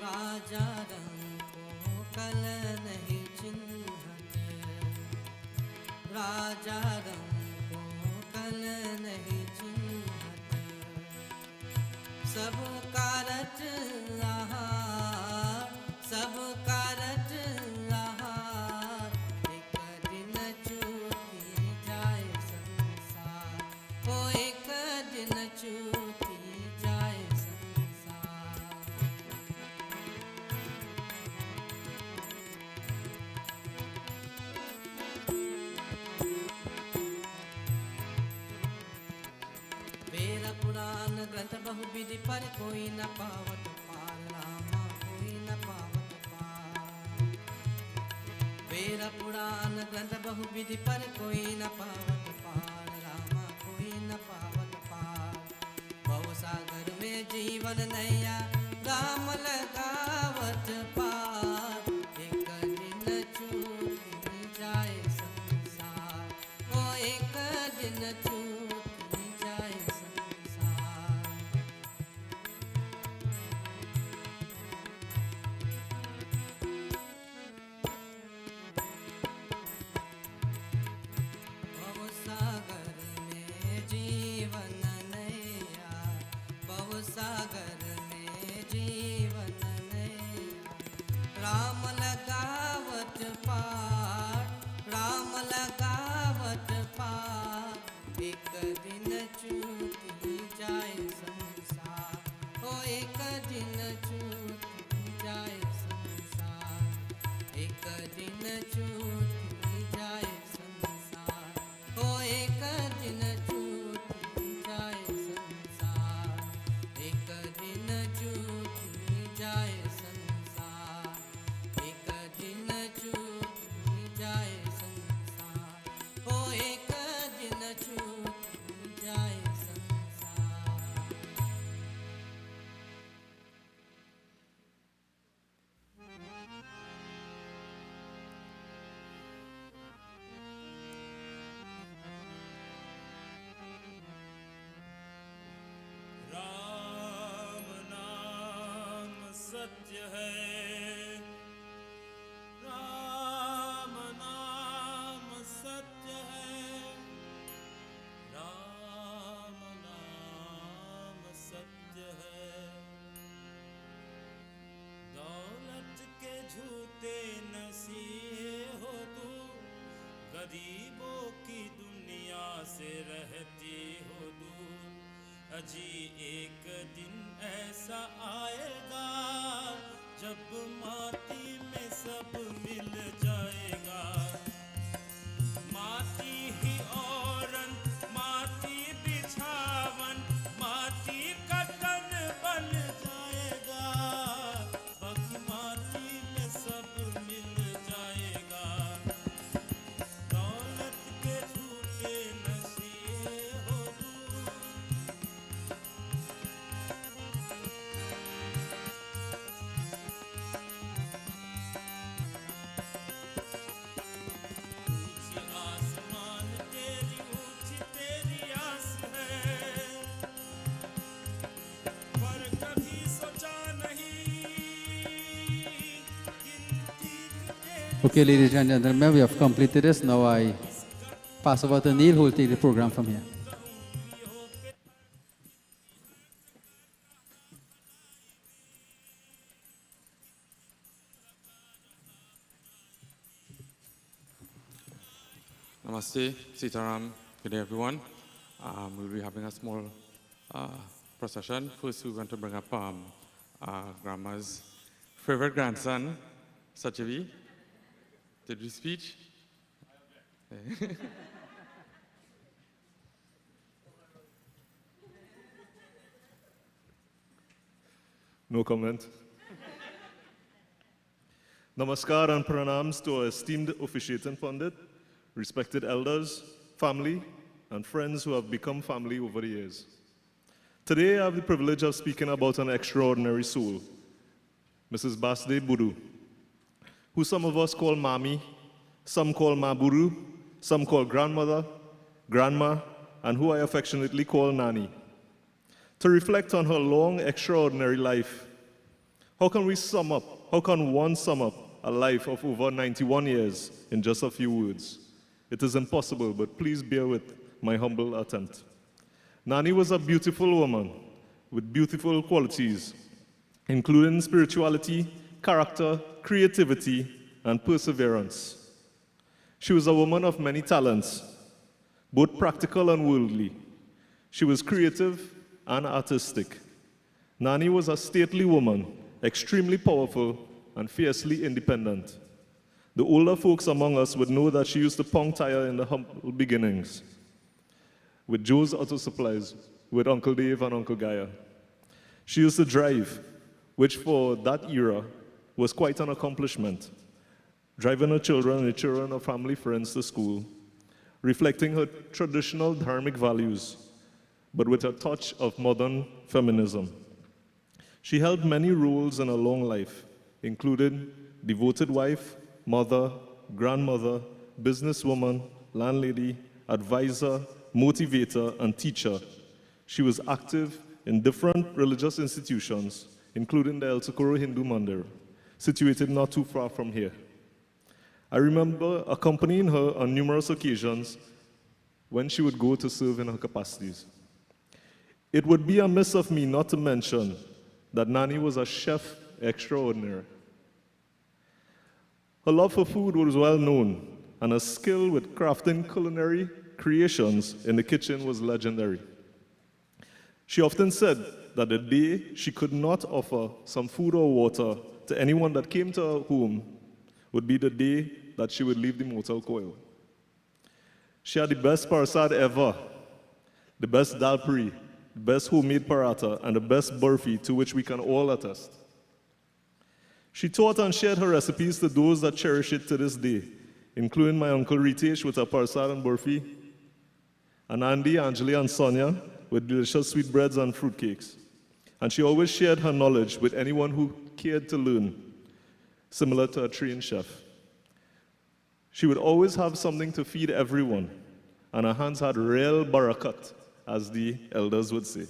राजा रंग को कल नहीं चिन्हत, राजा रंग को कल नहीं चिन्हत, सब कारज आहार, सब कारज आहार, एक दिन चूकी जाए संसार, ओ एक दिन चूकी जाए संसार। वेद पुराण ग्रंथ बहुविधि पर कोई न पावत पार, रामा कोई न पावत पार। वेद पुराण ग्रंथ बहुविधि पर कोई न पावत पार, रामा कोई न पावत पार। भवसागर में जीवन नैया राम लगावत पार, एक दिन चूकी जाए संसार, ओ एक दिन चूकी जाए संसार। भवसागर में जीवन नैया, भवसागर में जीवन नैया, राम लगावत पार, राम लगावत पार, एक दिन चूकी जाए संसार, ओ एक दिन चूकी जाए संसार, एक दिन चूकी जाए संसार, ओ एक दिन चूकी जाए संसार, एक दिन चूकी जाए संसार, एक दिन चूकी जाए संसार, ओ एक दिन चूकी जाए संसार। राम नाम सत्य है, राम नाम सत्य है, राम नाम सत्य है। दौलत के झूठे नसीहे हो तू, गरीबों की दुनिया से रहती हो दूर। अजी एक दिन ऐसा आएगा जब माटी में सब मिल जाएगा, माटी ही औरन, माटी बिछावन, माटी का तन बन जाएगा, बाकी माटी में सब मिल जाएगा। दौलत के झूठे नसीहे हो दूर, ऊंची आसमान तेरी, ऊंची तेरी आस है, पर कभी सोचा नहीं गिनती तेरी। Okay, ladies and gentlemen, we have completed this. Now I pass over to Neil, who will take the program from here. Namaste, Sitaram. Good day, everyone. We'll be having a small procession. First, we're going to bring up Grandma's favorite grandson, Sachavi. Did we speech? No comment. Namaskar and pranams to our esteemed officiating pundit, respected elders, family, and friends who have become family over the years. Today, I have the privilege of speaking about an extraordinary soul, Mrs. Basdai Boodhoo, who some of us call Mami, some call Ma Boodhoo, some call grandmother, grandma, and who I affectionately call Nani. To reflect on her long, extraordinary life, How can we sum up, how can one sum up a life of over 91 years in just a few words? It is impossible, but please bear with my humble attempt. Nani was a beautiful woman with beautiful qualities, including spirituality, character, creativity, and perseverance. She was a woman of many talents, both practical and worldly. She was creative and artistic. Nani was a stately woman, extremely powerful and fiercely independent. The older folks among us would know that she used to pong tire in the humble beginnings with Joe's Auto Supplies, with Uncle Dave and Uncle Gaia. She used to drive, which for that era was quite an accomplishment. Driving her children and the children of family friends to school, reflecting her traditional dharmic values, but with a touch of modern feminism. She held many roles in her long life, including devoted wife, mother, grandmother, businesswoman, landlady, advisor, motivator, and teacher. She was active in different religious institutions, including the El Socorro Hindu Mandir, situated not too far from here. I remember accompanying her on numerous occasions when she would go to serve in her capacities. It would be amiss of me not to mention that Nani was a chef extraordinaire. Her love for food was well known, and her skill with crafting culinary creations in the kitchen was legendary. She often said that the day she could not offer some food or water to anyone that came to her home would be the day that she would leave the mortal coil. She had the best parasad ever, the best dalpuri, the best homemade paratha, and the best burfi, to which we can all attest. She taught and shared her recipes to those that cherish it to this day, including my uncle Ritesh with her parasad and burfi, and Andy, Anjali, and Sonia with delicious sweetbreads and fruitcakes. And she always shared her knowledge with anyone who cared to learn, similar to a trained chef. She would always have something to feed everyone, and her hands had real barakat, as the elders would say.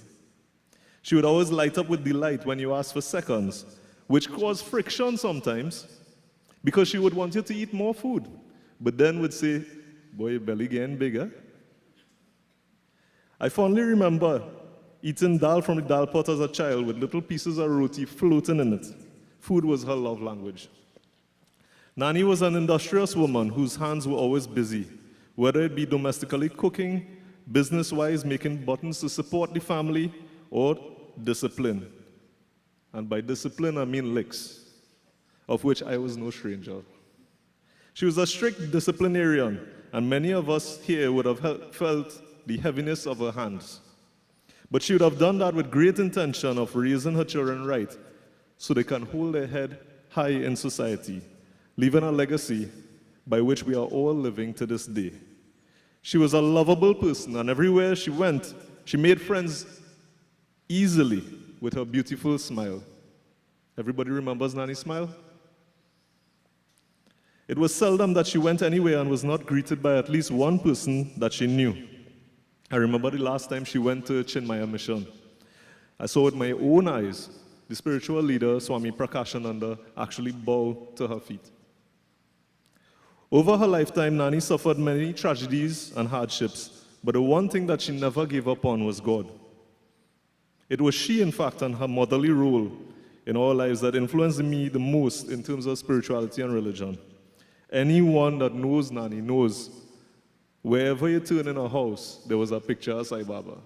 She would always light up with delight when you asked for seconds, which caused friction sometimes, because she would want you to eat more food, but then would say, boy, your belly getting bigger. I fondly remember eating dal from the dal pot as a child with little pieces of roti floating in it. Food was her love language. Nani was an industrious woman whose hands were always busy, whether it be domestically cooking, business-wise making buttons to support the family, or discipline. And by discipline, I mean licks, of which I was no stranger. She was a strict disciplinarian, and many of us here would have felt the heaviness of her hands. But she would have done that with great intention of raising her children right, so they can hold their head high in society, leaving a legacy by which we are all living to this day. She was a lovable person, and everywhere she went, she made friends easily with her beautiful smile. Everybody remembers Nani's smile? It was seldom that she went anywhere and was not greeted by at least one person that she knew. I remember the last time she went to Chinmaya Mission. I saw with my own eyes the spiritual leader, Swami Prakashananda, actually bow to her feet. Over her lifetime, Nani suffered many tragedies and hardships, but the one thing that she never gave up on was God. It was she, in fact, and her motherly role in our lives that influenced me the most in terms of spirituality and religion. Anyone that knows Nani knows wherever you turn in a house, there was a picture of Sai Baba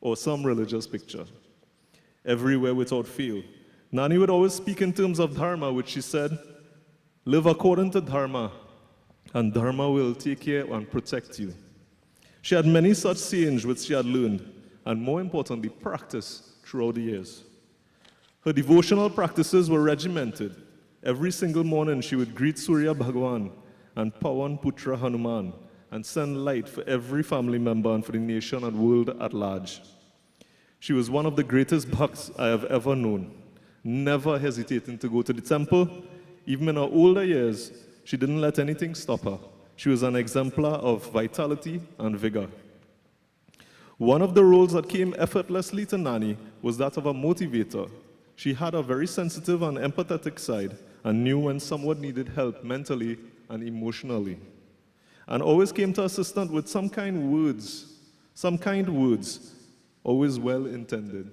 or some religious picture. Everywhere without fail. Nani would always speak in terms of dharma, which she said, live according to dharma, and dharma will take care and protect you. She had many such sayings which she had learned, and more importantly, practiced throughout the years. Her devotional practices were regimented. Every single morning she would greet Surya Bhagwan and Pawan Putra Hanuman and send light for every family member and for the nation and world at large. She was one of the greatest bhakts I have ever known, never hesitating to go to the temple. Even in her older years, she didn't let anything stop her. She was an exemplar of vitality and vigor. One of the roles that came effortlessly to Nani was that of a motivator. She had a very sensitive and empathetic side and knew when someone needed help mentally and emotionally, and always came to assistance with some kind words, always well intended.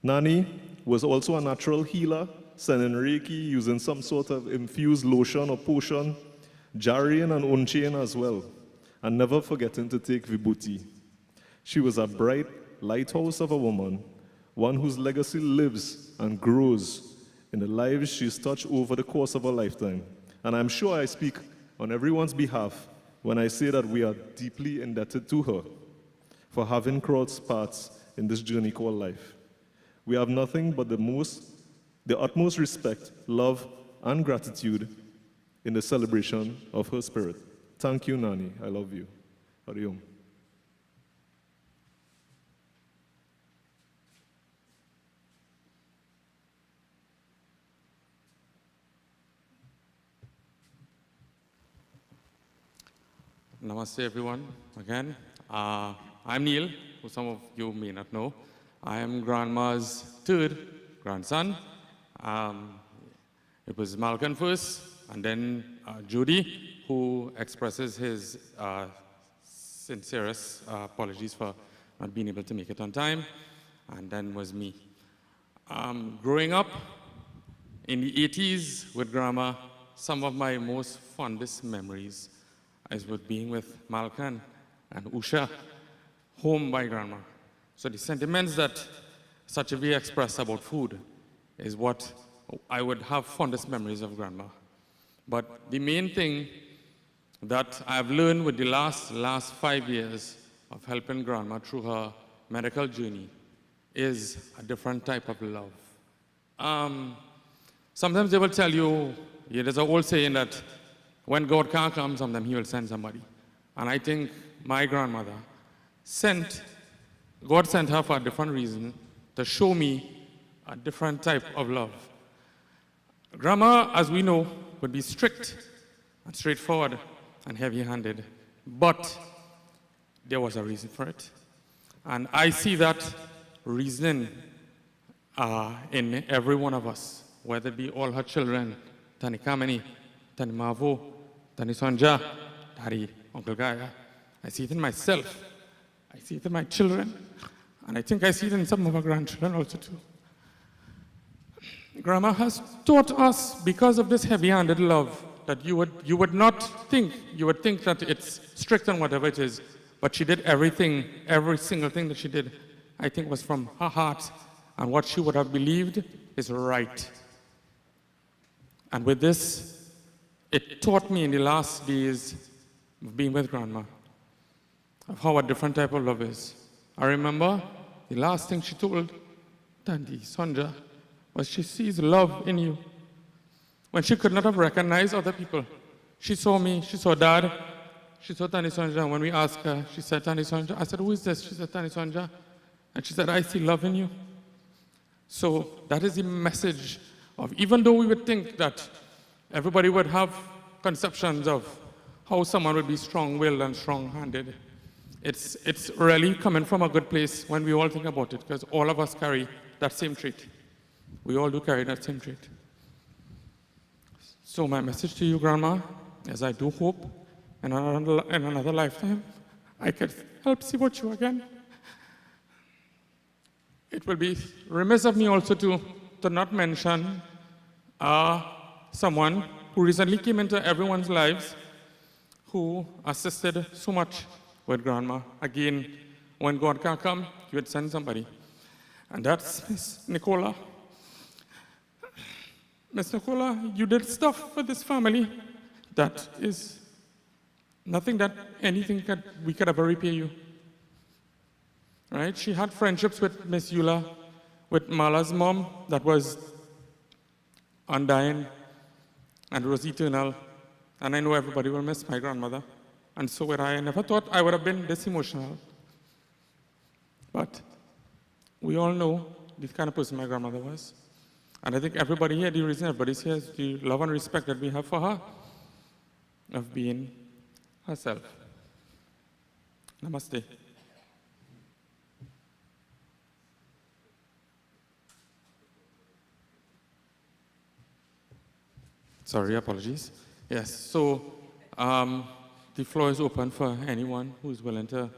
Nani was also a natural healer, sending Reiki, using some sort of infused lotion or potion, Jarian and Unchain as well, and never forgetting to take Vibhuti. She was a bright lighthouse of a woman, one whose legacy lives and grows in the lives she's touched over the course of her lifetime. And I'm sure I speak on everyone's behalf when I say that we are deeply indebted to her for having crossed paths in this journey called life. We have nothing but the utmost respect, love, and gratitude in the celebration of her spirit. Thank you, Nani. I love you. Hari Om. Namaste, everyone, again. I'm Neil, who some of you may not know. I am Grandma's third grandson. It was Malcolm first, and then Judy, who expresses his sincerest apologies for not being able to make it on time, and then was me. Growing up in the 80s with Grandma, some of my most fondest memories is with being with Malcolm and Usha, home by Grandma. So the sentiments that Sachavi expressed about food is what I would have fondest memories of Grandma. But the main thing that I've learned with the last 5 years of helping Grandma through her medical journey is a different type of love. Sometimes they will tell you, there's an old saying that when God can't come, sometimes he will send somebody. And I think my grandmother God sent her for a different reason, to show me a different type of love. Grandma, as we know, would be strict and straightforward and heavy-handed, but there was a reason for it. And I see that reasoning in every one of us, whether it be all her children, Tani Kamini, Tani Mavo, Tani Sonja, Daddy, Uncle Gaya. I see it in myself. I see it in my children. And I think I see it in some of our grandchildren also too. Grandma has taught us, because of this heavy-handed love, that you would not think, you would think that it's strict on whatever it is, but she did everything, every single thing that she did, I think was from her heart, and what she would have believed is right. And with this, it taught me in the last days of being with Grandma of how a different type of love is. I remember the last thing she told Tanti Sonja was she sees love in you. When she could not have recognized other people. She saw me, she saw Dad, she saw Tanti Sonja. When we asked her, she said, Tanti Sonja. I said, who is this? She said, Tanti Sonja. And she said, I see love in you. So that is the message of, even though we would think that everybody would have conceptions of how someone would be strong-willed and strong-handed, it's really coming from a good place when we all think about it, because all of us carry that same trait. We all do carry that same trait. So my message to you, Grandma, is I do hope in another lifetime I can help see about you again. It will be remiss of me also to not mention someone who recently came into everyone's lives who assisted so much with Grandma. Again, when God can't come, he would send somebody. And that's Miss Nicola. Miss Nicola, you did stuff for this family that is nothing that we could ever repay you. Right? She had friendships with Miss Eula, with Mala's mom, that was undying and was eternal. And I know everybody will miss my grandmother. And so would I. I never thought I would have been this emotional. But we all know the kind of person my grandmother was. And I think everybody here, the reason everybody's here is the love and respect that we have for her, of being herself. Namaste. Sorry, apologies. Yes, so the floor is open for anyone who's willing to,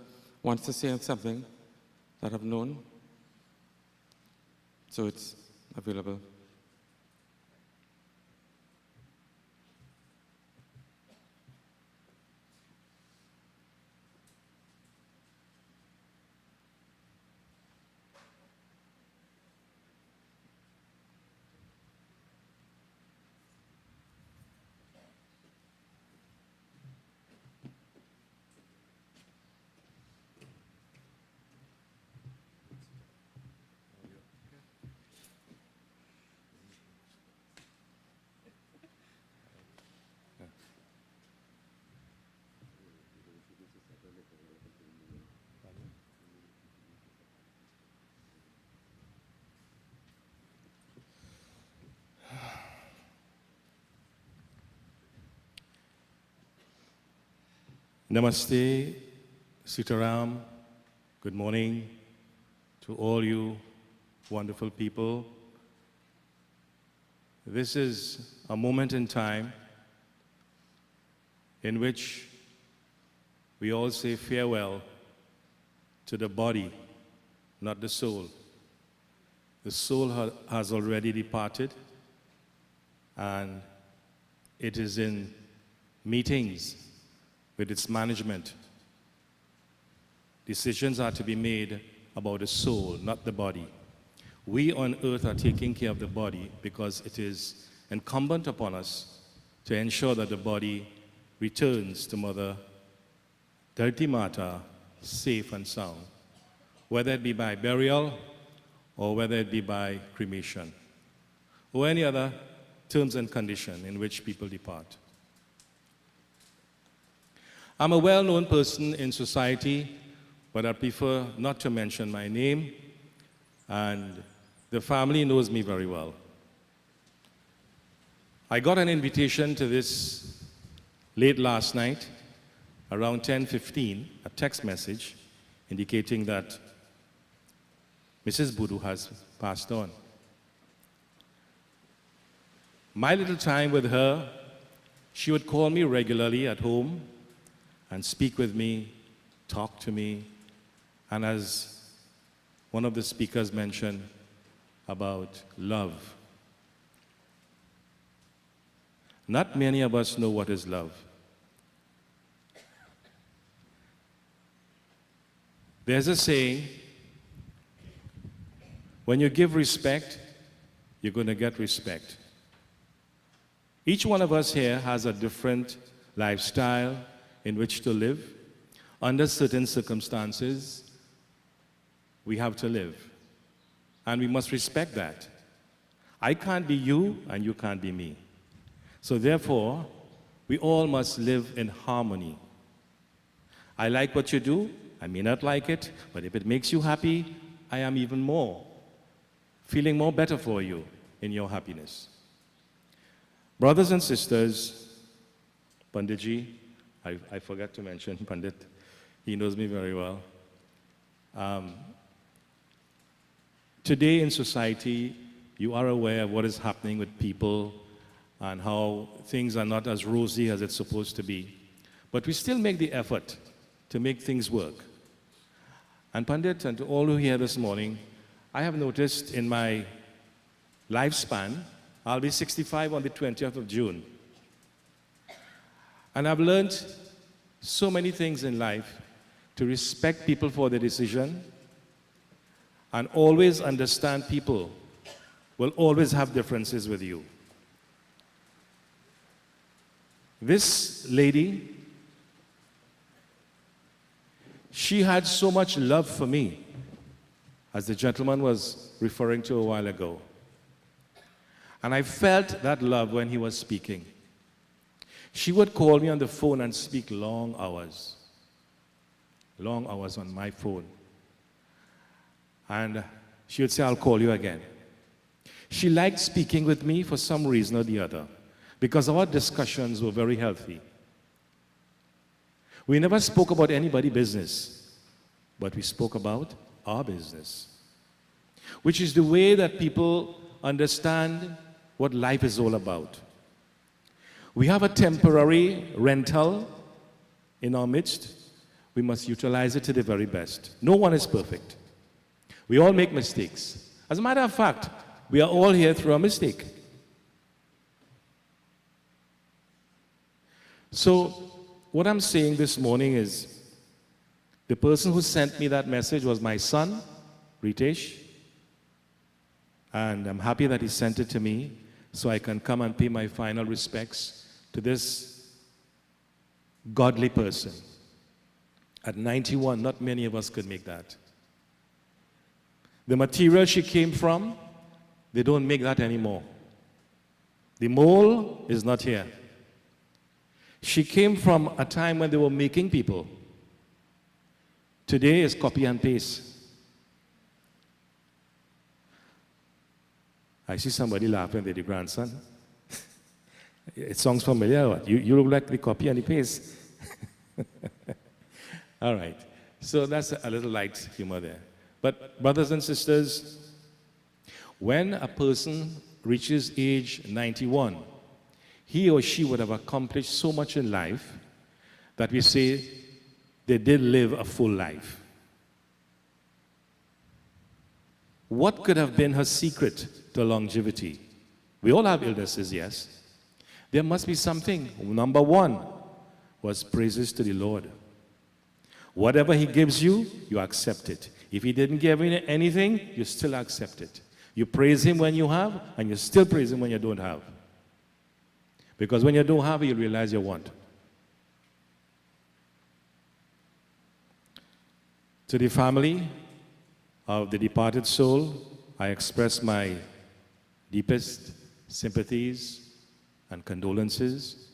wants to say something that I've known. So it's available. Namaste, Sitaram. Good morning to all you wonderful people. This is a moment in time in which we all say farewell to the body, not the soul. The soul has already departed, and it is in meetings with its management. Decisions are to be made about the soul, not the body. We on earth are taking care of the body because it is incumbent upon us to ensure that the body returns to Mother Dharti Mata safe and sound, whether it be by burial or whether it be by cremation, or any other terms and condition in which people depart. I'm a well-known person in society, but I prefer not to mention my name, and the family knows me very well. I got an invitation to this late last night, around 10:15, a text message indicating that Mrs. Boodhoo has passed on. My little time with her, she would call me regularly at home and speak with me, talk to me, and as one of the speakers mentioned about love. Not many of us know what is love. There's a saying, when you give respect, you're going to get respect. Each one of us here has a different lifestyle in which to live. Under certain circumstances, we have to live. And we must respect that. I can't be you, and you can't be me. So therefore, we all must live in harmony. I like what you do. I may not like it, but if it makes you happy, I am even more, feeling more better for you in your happiness. Brothers and sisters, Panditji, I forgot to mention Pandit. He knows me very well. Today in society, you are aware of what is happening with people and how things are not as rosy as it's supposed to be. But we still make the effort to make things work. And Pandit, and to all who are here this morning, I have noticed in my lifespan, I'll be 65 on the 20th of June. And I've learned so many things in life, to respect people for their decision and always understand people will always have differences with you. This lady, she had so much love for me, as the gentleman was referring to a while ago. And I felt that love when he was speaking. She would call me on the phone and speak long hours on my phone. And she would say, I'll call you again. She liked speaking with me for some reason or the other, because our discussions were very healthy. We never spoke about anybody's business, but we spoke about our business, which is the way that people understand what life is all about. We have a temporary rental in our midst. We must utilize it to the very best. No one is perfect. We all make mistakes. As a matter of fact, we are all here through a mistake. So, what I'm saying this morning is, the person who sent me that message was my son, Ritesh, and I'm happy that he sent it to me so I can come and pay my final respects to this godly person. At 91, not many of us could make that. The material she came from, they don't make that anymore. The mole is not here. She came from a time when they were making people. Today is copy and paste. I see somebody laughing at the grandson. It sounds familiar. You look like the copy and the paste. All right. So that's a little light humor there. But brothers and sisters, when a person reaches age 91, he or she would have accomplished so much in life that we say they did live a full life. What could have been her secret to longevity? We all have illnesses, yes. There must be something. Number one was praises to the Lord. Whatever He gives you, you accept it. If He didn't give you anything, you still accept it. You praise Him when you have, and you still praise Him when you don't have. Because when you don't have it, you realize you want. To the family of the departed soul, I express my deepest sympathies and condolences,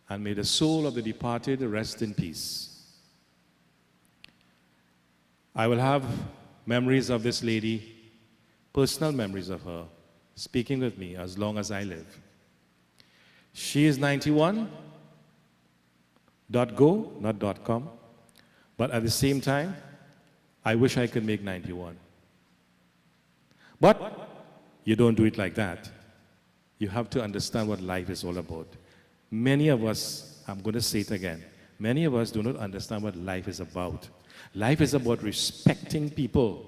and may the soul of the departed rest in peace. I will have memories of this lady, personal memories of her, speaking with me as long as I live. She is 91, .go, not .com, but at the same time, I wish I could make 91. But you don't do it like that. You have to understand what life is all about. Many of us, I'm going to say it again, many of us do not understand what life is about. Life is about respecting people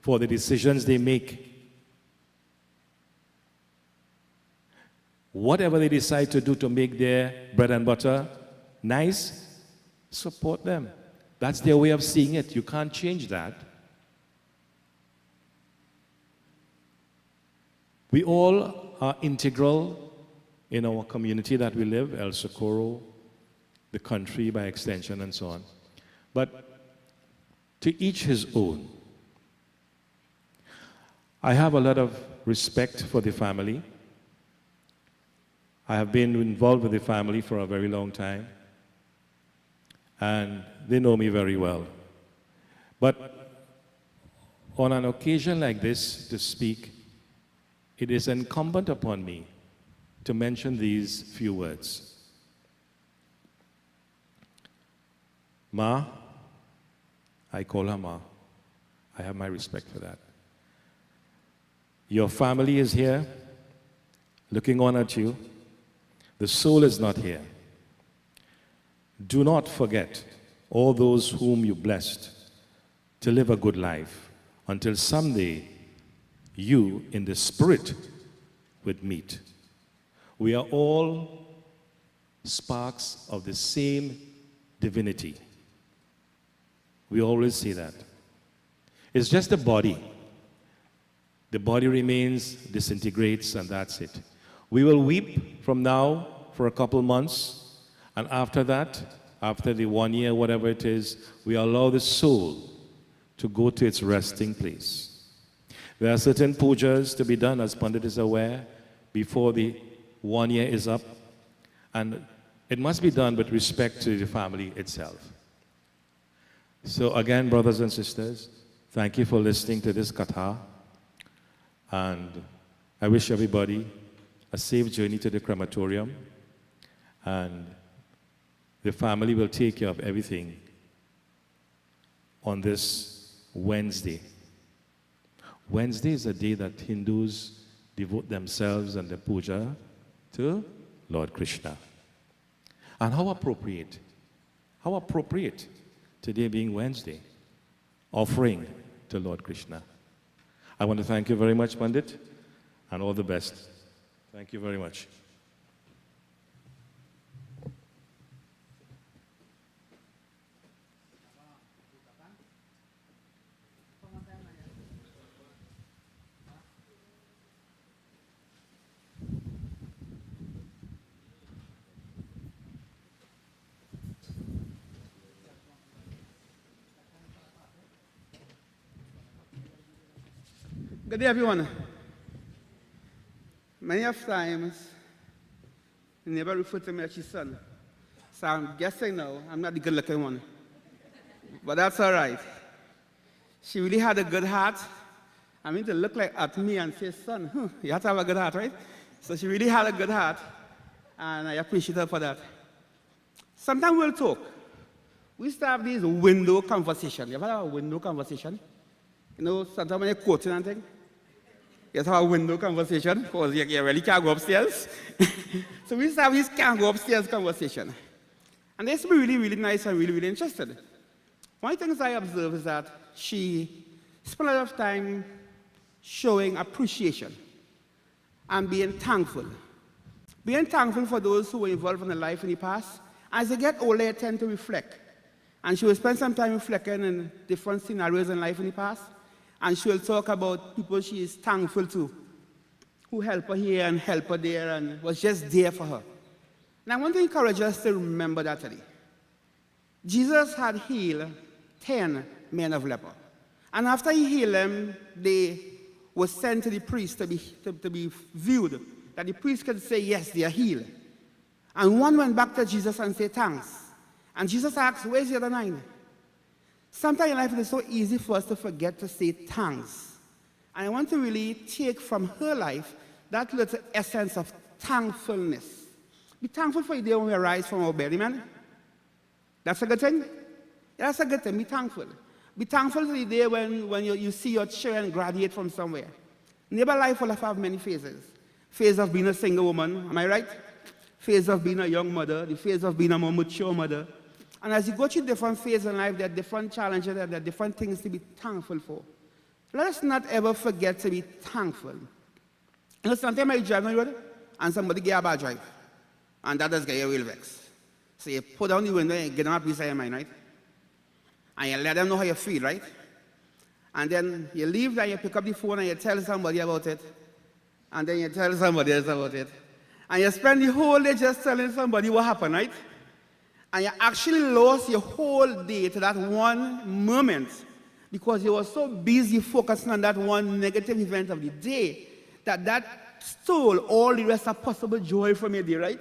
for the decisions they make. Whatever they decide to do to make their bread and butter nice, support them. That's their way of seeing it. You can't change that. We all are integral in our community that we live, El Socorro, the country by extension, and so on. But to each his own. I have a lot of respect for the family. I have been involved with the family for a very long time, and they know me very well. But on an occasion like this to speak, it is incumbent upon me to mention these few words. Ma, I call her Ma. I have my respect for that. Your family is here, looking on at you. The soul is not here. Do not forget all those whom you blessed to live a good life until someday you in the spirit would meet. We are all sparks of the same divinity. We always say that. It's just the body. The body remains, disintegrates, and that's it. We will weep from now for a couple months, and after that, after the 1 year, whatever it is, we allow the soul to go to its resting place. There are certain pujas to be done, as Pandit is aware, before the 1 year is up, and it must be done with respect to the family itself. So again, brothers and sisters, thank you for listening to this katha, and I wish everybody a safe journey to the crematorium, and the family will take care of everything on this Wednesday. Wednesday is a day that Hindus devote themselves and the puja to Lord Krishna. And how appropriate today being Wednesday, offering to Lord Krishna. I want to thank you very much, Pandit, and all the best. Thank you very much. Good day, everyone. Many of times, the neighbor referred to me as his son. So I'm guessing now I'm not the good-looking one. But that's all right. She really had a good heart. I mean, to look like at me and say, son, you have to have a good heart, right? So she really had a good heart, and I appreciate her for that. Sometimes we'll talk. We used to have these window conversations. You ever have a window conversation? You know, sometimes when you're quoting and things, you have a window conversation because you really can't go upstairs. So we used to have this can't go upstairs conversation. And they used to be really, really nice and really, really interested. One of the things I observed is that she spent a lot of time showing appreciation and being thankful. Being thankful for those who were involved in her life in the past. As they get older, they tend to reflect. And she will spend some time reflecting in different scenarios in life in the past. And she will talk about people she is thankful to, who help her here and help her there and was just there for her. And I want to encourage us to remember that today. Jesus had healed 10 men of leper. And after he healed them, they were sent to the priest to be viewed, that the priest could say, yes, they are healed. And one went back to Jesus and said, thanks. And Jesus asked, where's the other 9? Sometimes in life it is so easy for us to forget to say thanks. And I want to really take from her life that little essence of thankfulness. Be thankful for the day when we arise from our bed, amen? That's a good thing? Yeah, that's a good thing, be thankful. Be thankful for the day when you see your children graduate from somewhere. Neighbor life will have many phases. Phase of being a single woman, am I right? Phase of being a young mother, the phase of being a more mature mother. And as you go through different phases in life, there are different challenges, there are different things to be thankful for. Let us not ever forget to be thankful. You know, sometimes you drive on the road and somebody get a bad drive. And that does get you real vexed. So you put down the window and get them a piece of your mind, right? And you let them know how you feel, right? And then you leave and you pick up the phone and you tell somebody about it. And then you tell somebody else about it. And you spend the whole day just telling somebody what happened, right? And you actually lost your whole day to that one moment because you were so busy focusing on that one negative event of the day that stole all the rest of possible joy from your day, right?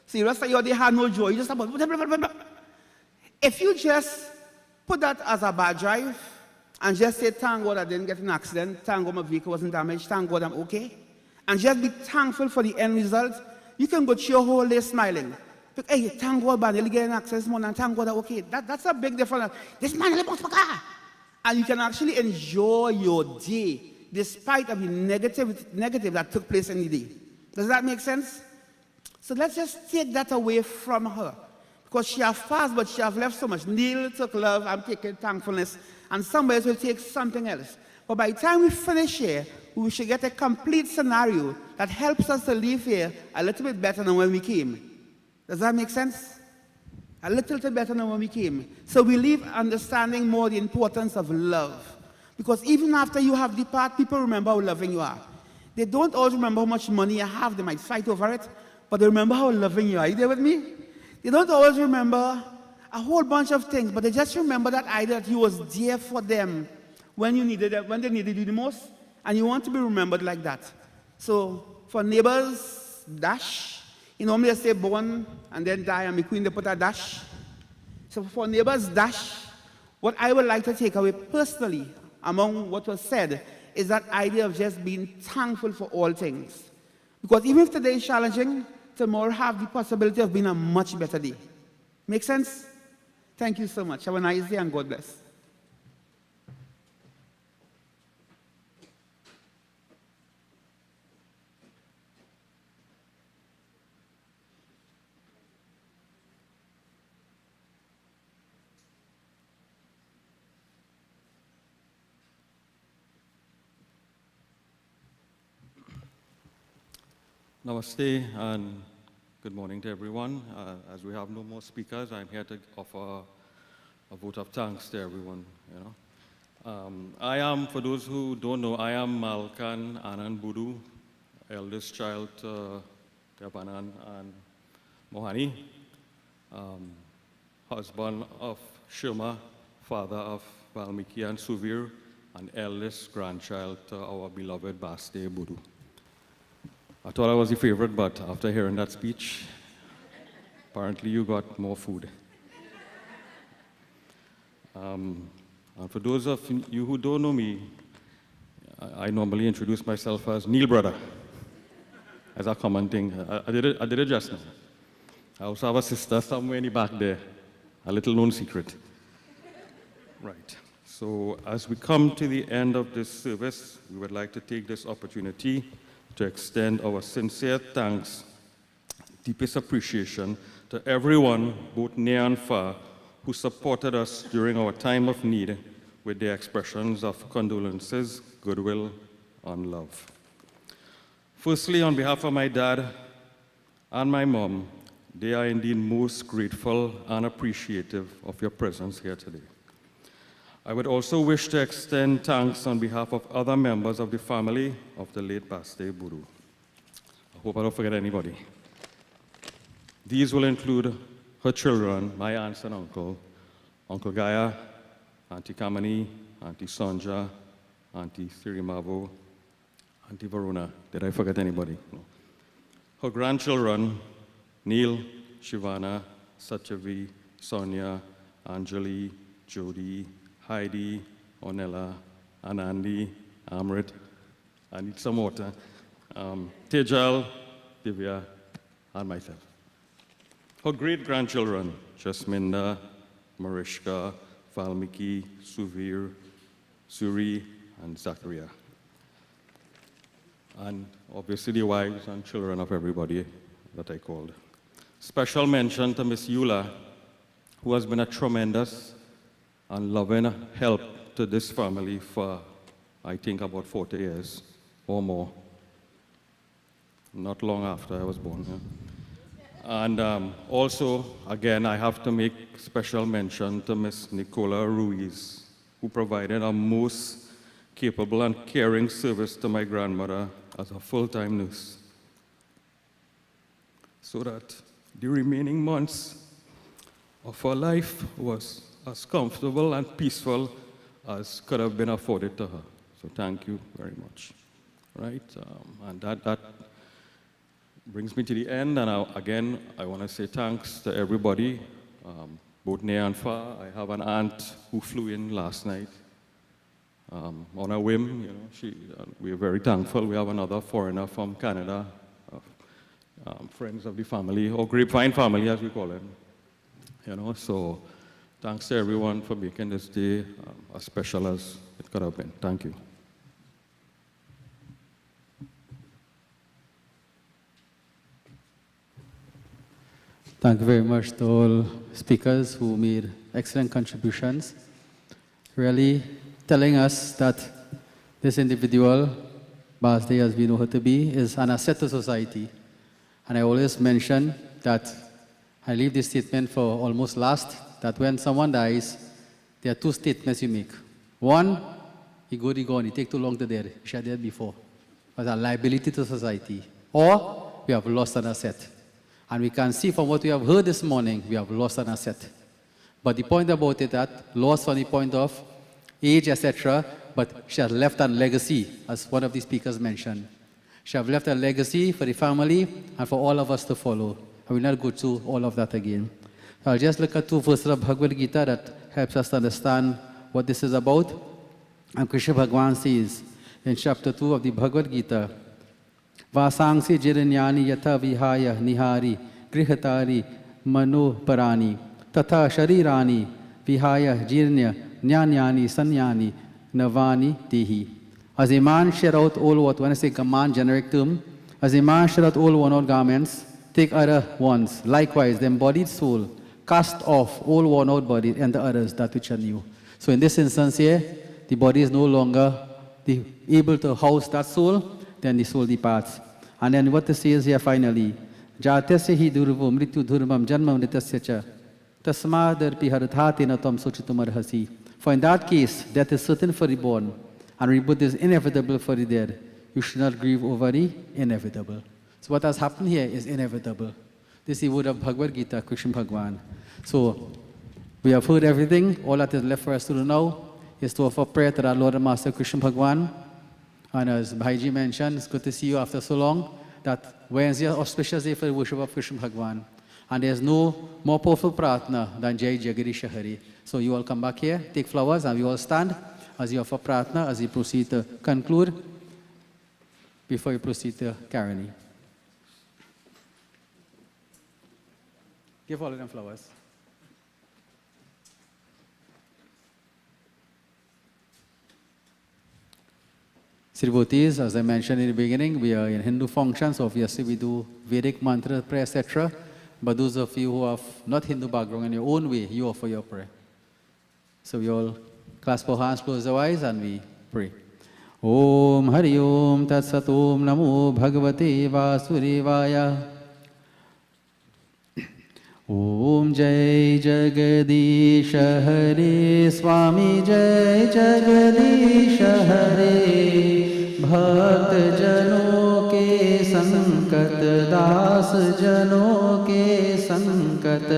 So the rest of your day had no joy. You just about blah, blah, blah, blah, blah. If you just put that as a bad drive and just say, thank God I didn't get in an accident, thank God my vehicle wasn't damaged, thank God I'm okay, and just be thankful for the end result, you can go through your whole day smiling. Hey, thank God, man, you'll get an access money, and thank God, okay. That's a big difference. This man, and you can actually enjoy your day despite of the negative that took place in the day. Does that make sense? So let's just take that away from her. Because she has fast, but she has left so much. Neil took love, I'm taking thankfulness, and somebody else will take something else. But by the time we finish here, we should get a complete scenario that helps us to leave here a little bit better than when we came. Does that make sense? A little bit better than when we came. So we leave understanding more the importance of love. Because even after you have departed, people remember how loving you are. They don't always remember how much money you have. They might fight over it. But they remember how loving you are. Are you there with me? They don't always remember a whole bunch of things. But they just remember that idea that you was there for them when you needed it, when they needed you the most. And you want to be remembered like that. So for neighbors, dash. You know, they say born and then die, and between they put a dash. So for neighbors, dash, what I would like to take away personally among what was said is that idea of just being thankful for all things. Because even if today is challenging, tomorrow have the possibility of being a much better day. Make sense? Thank you so much. Have a nice day and God bless. Namaste and good morning to everyone. As we have no more speakers, I'm here to offer a vote of thanks to everyone. I am, for those who don't know, I am Malkan Anand Boodhoo, eldest child to Anan and Mohani, husband of Shirma, father of Valmiki and Suvir, and eldest grandchild to our beloved Basdai Boodhoo. I thought I was your favorite, but after hearing that speech, apparently you got more food. And for those of you who don't know me, I normally introduce myself as Neil Brother, as a common thing. I did it just now. I also have a sister somewhere in the back there, a little known secret. Right. So as we come to the end of this service, we would like to take this opportunity to extend our sincere thanks, deepest appreciation to everyone, both near and far, who supported us during our time of need with their expressions of condolences, goodwill, and love. Firstly, on behalf of my dad and my mom, they are indeed most grateful and appreciative of your presence here today. I would also wish to extend thanks on behalf of other members of the family of the late Basdai Boodhoo. I hope I don't forget anybody. These will include her children, my aunts and uncle, Uncle Gaya, Auntie Kamani, Auntie Sonja, Auntie Thirimavo, Auntie Varuna. Did I forget anybody? No. Her grandchildren, Neil, Shivana, Satyavi, Sonia, Anjali, Jody, Heidi, Ornella, Anandi, Amrit, I need some water, Tejal, Divya, and myself. Her great-grandchildren, Jasminda, Marishka, Valmiki, Suvir, Suri, and Zachariah. And obviously the wives and children of everybody that I called. Special mention to Miss Eula, who has been a tremendous and loving help to this family for, I think, about 40 years or more. Not long after I was born. Yeah. And also, again, I have to make special mention to Miss Nicola Ruiz, who provided a most capable and caring service to my grandmother as a full-time nurse, so that the remaining months of her life was as comfortable and peaceful as could have been afforded to her. So thank you very much. Right? And that brings me to the end. And again, I want to say thanks to everybody, both near and far. I have an aunt who flew in last night on a whim. We are very thankful. We have another foreigner from Canada, friends of the family, or grapevine family, as we call them. So thanks to everyone for making this day as special as it could have been. Thank you. Thank you very much to all speakers who made excellent contributions, really telling us that this individual, Basdai as we know her to be, is an asset to society. And I always mention that, I leave this statement for almost last, that when someone dies, there are two statements you make. One, he gone, he take too long to die, he should have died before. As a liability to society. Or, we have lost an asset. And we can see from what we have heard this morning, we have lost an asset. But the point about it that, lost from the point of age, etc., but she has left a legacy, as one of the speakers mentioned. She has left a legacy for the family and for all of us to follow. I will not go through all of that again. I'll just look at two verses of Bhagavad Gita that helps us to understand what this is about. And Krishna Bhagavan says in chapter 2 of the Bhagavad Gita, Vasangsi jiranyani yatha vihaya nihari grihatari mano parani tatha sharirani vihaya jirnya nyanyani sanyani navani tehi. As a man shed out all what, when I say command, generic term, as a man shed out all worn-out garments, take other ones. Likewise, the embodied soul cast off all worn-out body and the others, that which are new. So in this instance here, the body is no longer able to house that soul, then the soul departs. And then what it says here finally, Jatyasya hi durvo mrityu dhurmam janma mritasya cha tasmadarpi harathatina tam suchitumarhasi. For in that case, death is certain for the born, and rebirth is inevitable for the dead. You should not grieve over the inevitable. So what has happened here is inevitable. This is the word of Bhagavad Gita, Krishna Bhagwan. So we have heard everything. All that is left for us to do now is to offer prayer to our Lord and Master Krishna Bhagwan. And as Bhaiji mentioned, it's good to see you after so long, that Wednesday is auspicious day for the worship of Krishna Bhagwan. And there's no more powerful pratna than Jai Jagadish Hari. So you all come back here, take flowers, and we all stand as you offer pratna, as you proceed to conclude, before you proceed to Caroni. Give all of them flowers. Srivotis, as I mentioned in the beginning, we are in Hindu functions, so obviously we do Vedic mantra prayer, etc. But those of you who have not Hindu background in your own way, you offer your prayer. So we all clasp our hands, close our eyes, and we pray. Om Hari Om Tat Sat Om Namo Bhagavate Vasudevaya. Om Jai Jagadish Hare Swami Jai Jagadish Hare. भक्त जनों के संकट दास जनों के संकट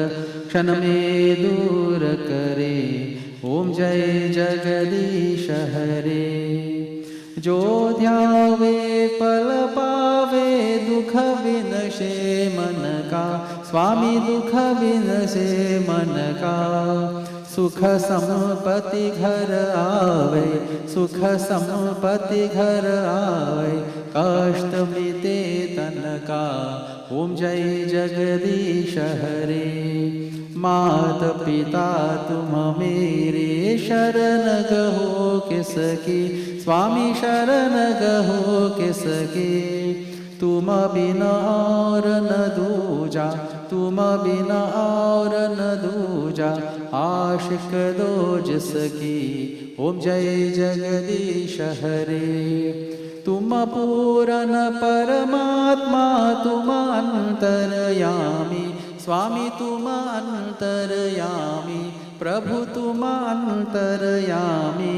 क्षण में दूर करे. ओम जय जगदीश हरे. जो ध्यावे पल पावे दुख विनशे मन का. स्वामी दुख विनशे मन का. सुख संपत्ति घर आवे. सुख संपत्ति घर आवे. कष्ट मिटे तन का. ओम जय जगदीश हरे. मात पिता तुम मेरे शरण गहो किसकी. स्वामी शरण गहो किसकी. तुम बिना और न दूजा. तुम बिना और न दूजा. आशिक दो जिसकी. ओम जय जगदीश हरे. तुम पूर्ण परमात्मा तुम अंतरयामी. स्वामी तुम अंतरयामी. प्रभु तुम अंतरयामी.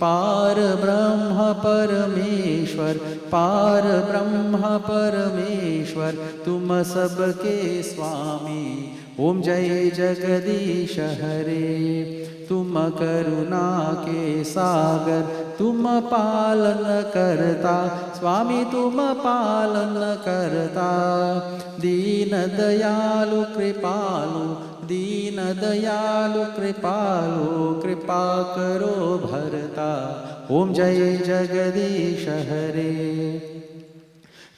पार ब्रह्म परमेश्वर. पार ब्रह्म परमेश्वर. तुम सबके स्वामी. ओम जय जगदीश हरे. तुम करुणा के सागर. तुम पालन करता. स्वामी तुम पालन करता. दीन दयालु कृपालु. दीन दयालु कृपालु. कृपा करो भरता. ओम जय जगदीश हरे.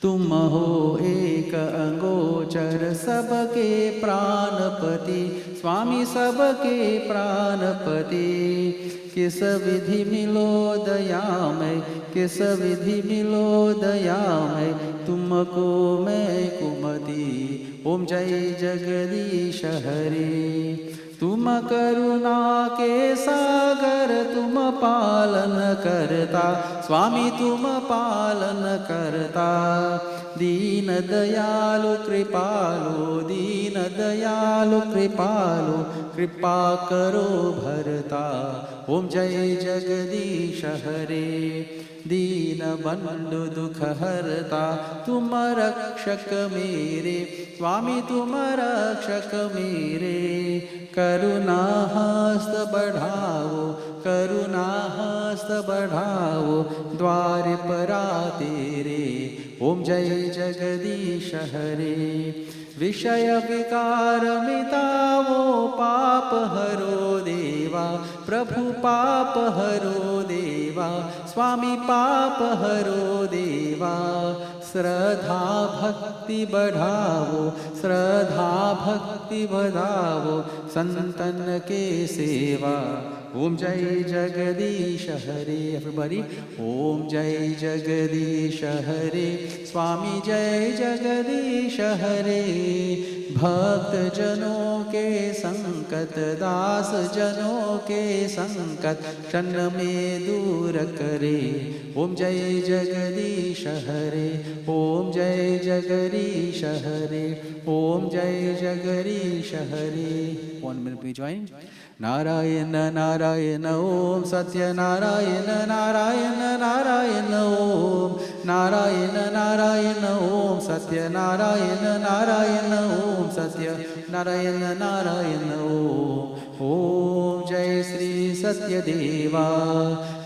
तुम हो एक अंगोचर सबके प्राणपति. स्वामी सबके प्राणपति. किस विधि मिलो दया में. किस विधि मिलो दया में. तुमको मैं कुमति. ओम जय जगदीश हरे. तुम करुणा के सागर. तुम पालन करता. स्वामी तुम पालन करता. दीन दयालु कृपालु. दीन दयालु कृपालु. कृपा करो भरता. ओम जय जगदीश हरे. दीन बंधु दुख हरता. तुम रक्षक मेरे. स्वामी तुम रक्षक मेरे. करुणा हस्त बढ़ाओ. करुणा हस्त बढ़ाओ. द्वार पर आ तेरे. ओम जय जगदीश हरे. विषय विकार मिटाओ. पाप हरो देवा. प्रभु पाप हरो देवा. स्वामी पाप हरो देवा. श्रद्धा भक्ति बढ़ाओ. श्रद्धा भक्ति बढ़ाओ. संतन के सेवा. ओम जय जगदीश हरे. एवरीबॉडी. ओम जय जगदीश हरे. स्वामी जय जगदीश हरे. भक्त जनों के संकट संकट दास जनों के संकट क्षण में दूर करे। ओम जय जगदीश हरे, ओम जय जगदीश हरे, ओम जय जगदीश हरे। 1 minute we join. Narayan Narayan ओम सत्य नारायण नारायण नारायण ओम नारायण नारायण ओम सत्य नारायण नारायण ओम सत्य नारायण नारायण ओम। ओम जय श्री सत्य देवा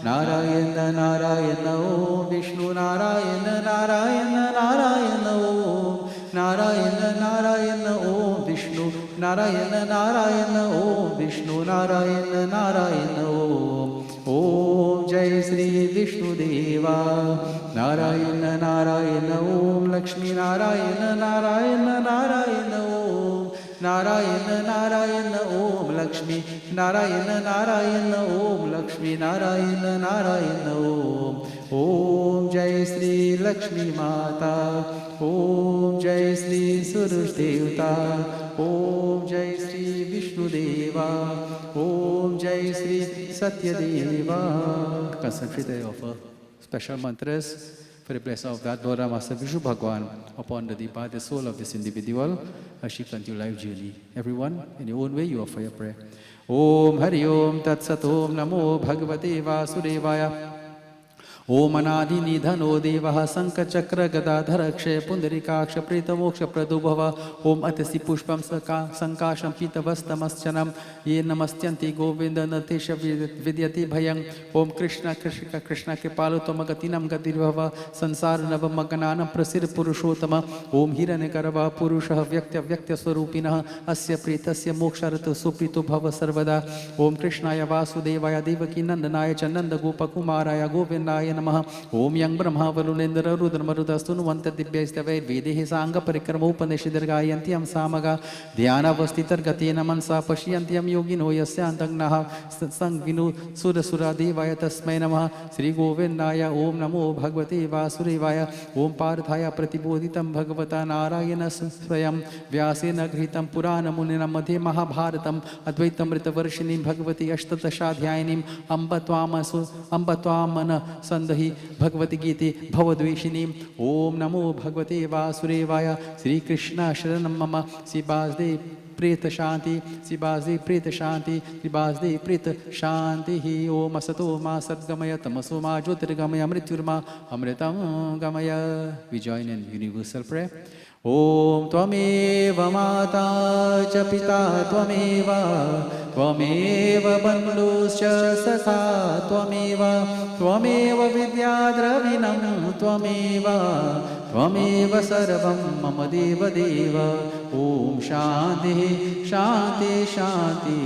नारायण नारायण ओम विष्णु नारायण नारायण नारायण ओम नारायण नारायण ओम विष्णु नारायण नारायण ओम विष्णु नारायण नारायण ओम। ओम जय श्री विष्णुदेवा नारायण नारायण ओम लक्ष्मी नारायण नारायण नारायण ओम नारायण नारायण ओम लक्ष्मी नारायण नारायण ओम लक्ष्मी नारायण नारायण ओम। ओम जय श्री लक्ष्मी माता, ओम जय श्री सूरज देवता, ओम जय श्री विष्णुदेवा, ओम जय Shri सत्यदेवा। Concentrate and offer special mantras for the blessing of that Lord Master Vishnu Bhagwan upon the departed soul of this individual as she continues life journey. Everyone, in your own way, you offer your prayer. Om Hari Om Tat Sat Om Namo Bhagavate Vasudevaya. ओम अनादि निधनो देवः शंख चक्र गदाधर अक्षय पुंडरीकाक्ष प्रेत मोक्ष प्रदुभव। ओम अतिसि पुष्पम संकाशम पीतवस्तमश्चनम ये नमस्त्यन्ति गोविंद नतेश विद्यति भयं। ओम कृष्ण कृष्ण कृष्ण कृपालु त्वमगतिनं गतिर्भव संसार नवमग्नानं प्रसिद्ध पुरुषोत्तम। ओम हिरण्यगर्भः पुरुषः व्यक्त्य व्यक्त्य स्वरूपिणः अस्य प्रेतस्य मोक्षरतो सुप्रीतो भव सर्वदा। ओम कृष्णाय वासुदेवाय देवकी नंदनाय च नंदगोपकुमाराय गोविन्दाय नमः। ओम यं ब्रह्मा वरुणेन्द्र रुद्रमरुदस्तुन्वन्त दिव्यैस्तवैर्वेदैः साङ्ग परिक्रमोपनिषदर्गायन्त्यं सामगा ध्यानावस्थितर्गतेन मनसा पश्यन्त्यं योगिनो यस्यान्तज्ञः संविनु सुरसुरादेवाय तस्मै नमः। श्री गोविन्दाय ओम नमो भगवते वासुदेवाय। ओम पार्थाय प्रतिबोधितं भगवता नारायण स्वयं व्यासेन गृहीतं पुराणमुनिना मध्ये महाभारतम् अद्वैतमृतवर्षिणीं भगवती अष्टादशाध्यायिनीं अम्ब त्वामन संदहि भगवती गीते भवद्वेषिणीं। ओम नमो भगवते वासुदेवाय। श्री कृष्ण शरणं मम। श्री वासुदेव प्रेत शांति, श्री वासुदेव प्रेत शांति, श्री वासुदेव प्रेत शांति। ओम असतो मा सद्गमय तमसो मा ज्योतिर्गमय मृत्युर्मा अमृतं गमय। We join in universal prayer. ओम त्वमेव माता च पिता त्वमेव, त्वमेव बन्धुश्च सखा त्वमेव, त्वमेव विद्या द्रविणं त्वमेव, त्वमेव सर्वं मम देवदेव। ओम शांति शांति शांति।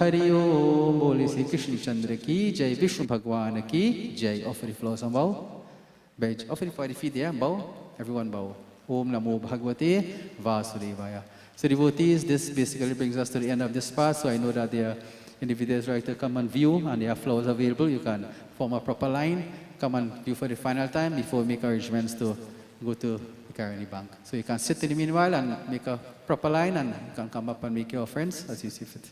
हरि ओम। बोले श्री कृष्णचंद्र की जय, विष्णु भगवान की जय। Offer flowers and bow. Offer for the feet there, bow. Everyone bow. Om Namo Bhagavate Vasudevaya. So devotees, this basically brings us to the end of this part. So I know that there are individuals right to come and view, and there are flowers available. You can form a proper line, come and view for the final time before we make arrangements to go to the Caroni Bank. So you can sit in the meanwhile and make a proper line, and you can come up and make your offerings as you see fit.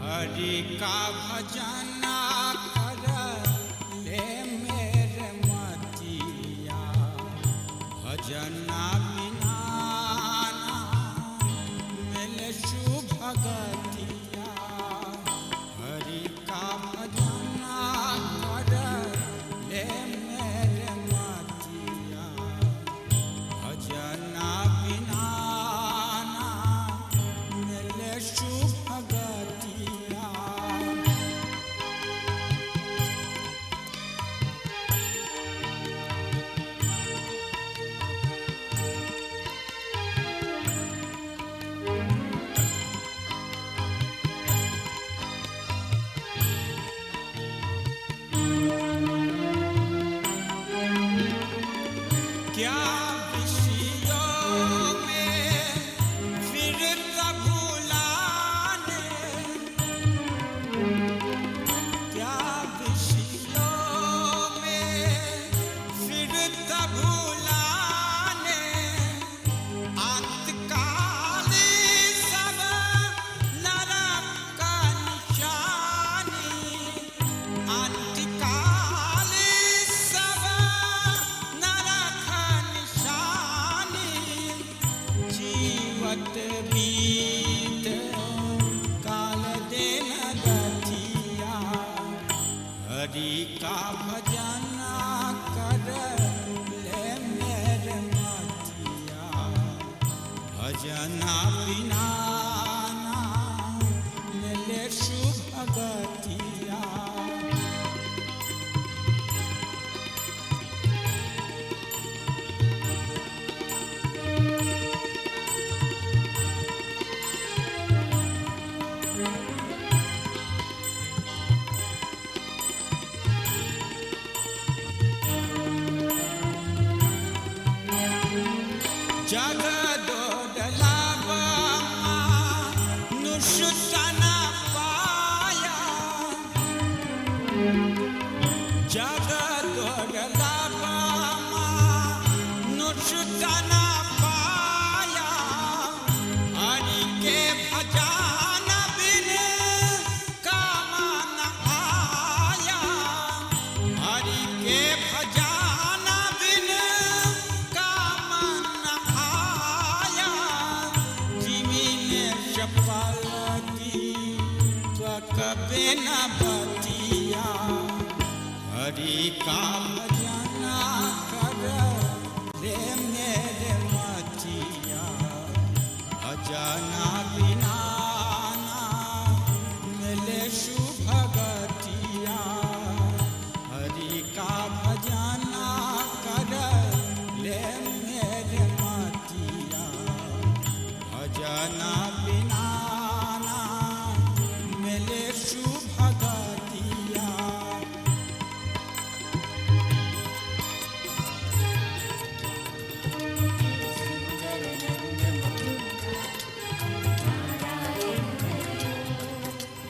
Hari का भजना कर ले मेरे मतिया, भजना बिना ना मिले शुभ गतिया। हरि का भजना कर ले मेरे मतिया, भजना बिना ना मिले शुभ गतिया। मत बीत काल दिन गठिया हरि का भजन कर ले मेरे मतिया भजन बिना ना मिले शुभ गतिया जगदोदलावा नुषुतना पाया जगदोदलावा नुषुतना पाया हरि के भजन बिन काम न आया हरि के भजन बिन काम न आया जिमिने चपलती कबे न बतिया हरि का भजन कर ले मेरे मतिया भजन बिना ना मिले शुभ गतिया हरि का भजन कर ले मेरे मतिया भजन बिना ना मिले शुभ गतिया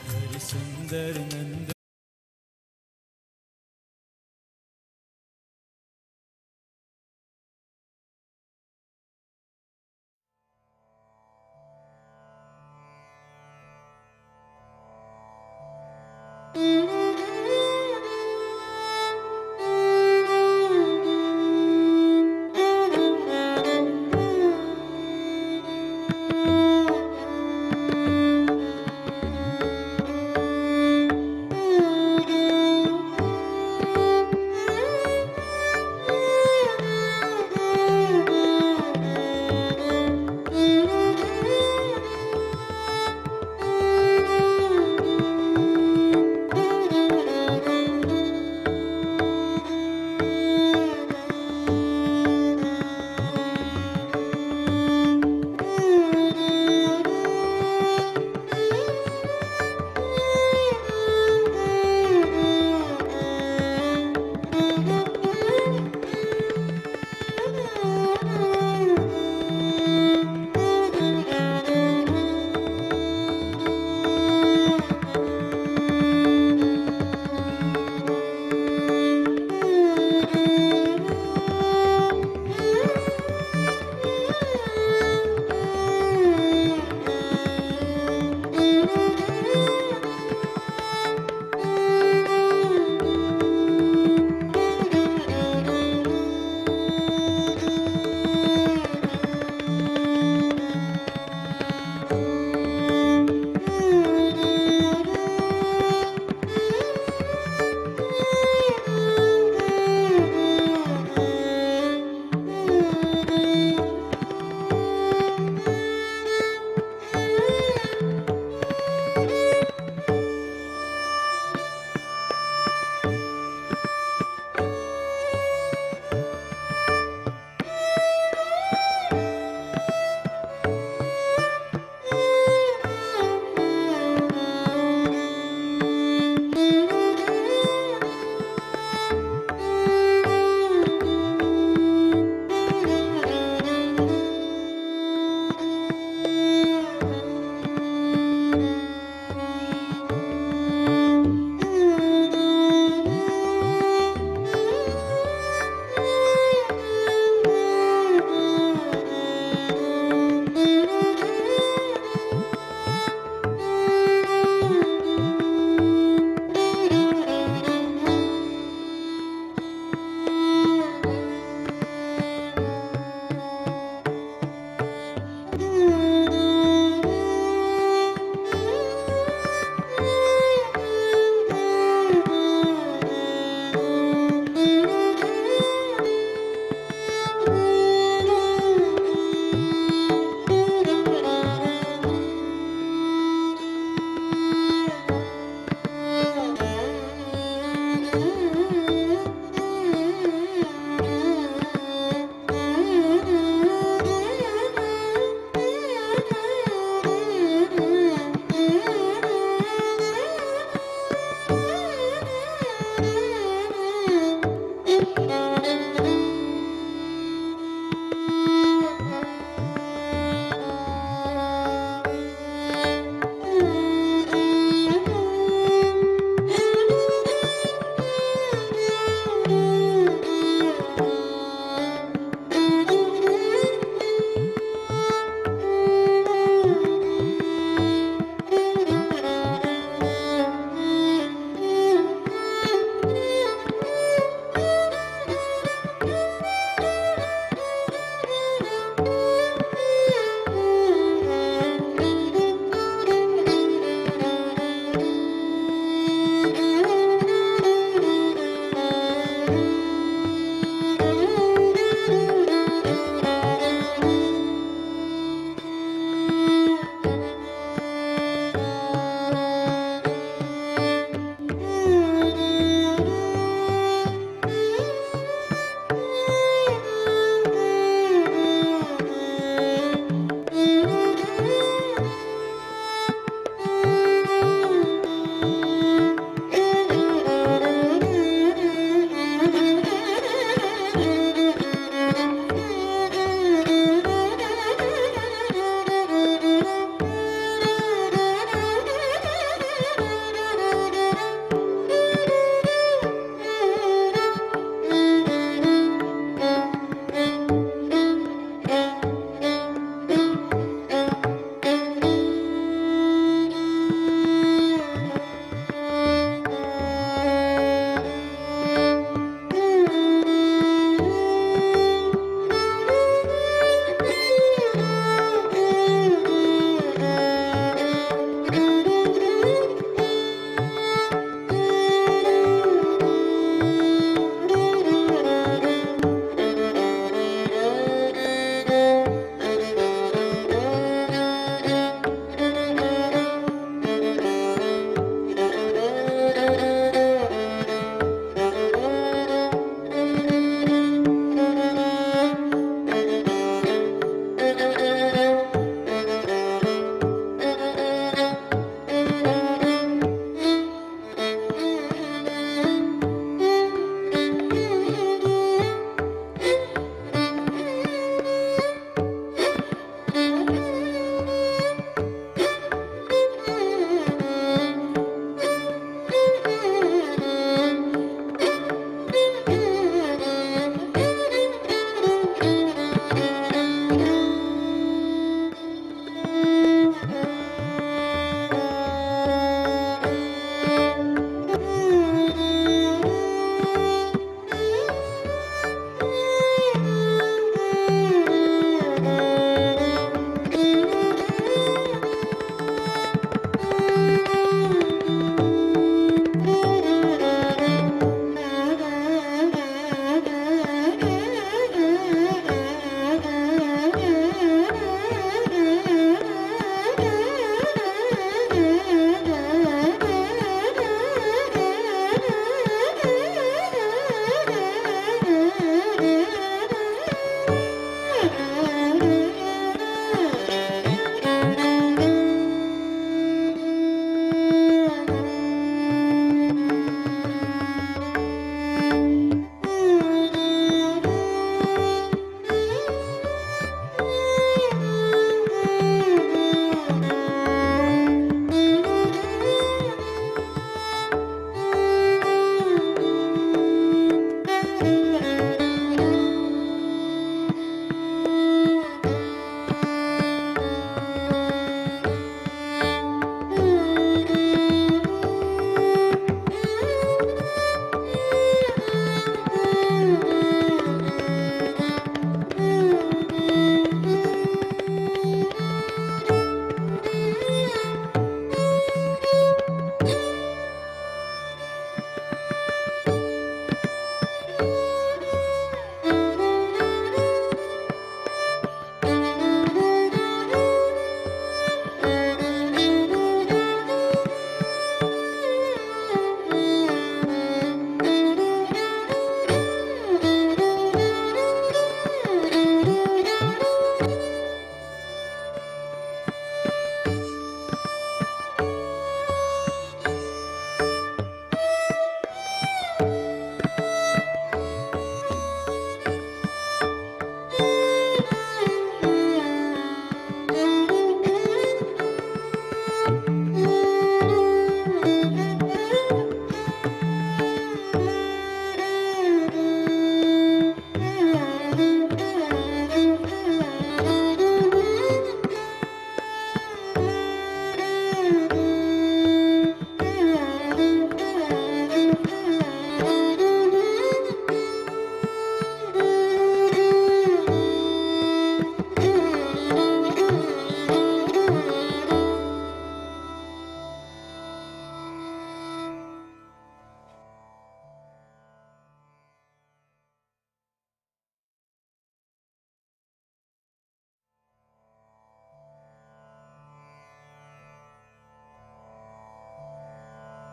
हरि सुंदर नंद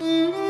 Thank you.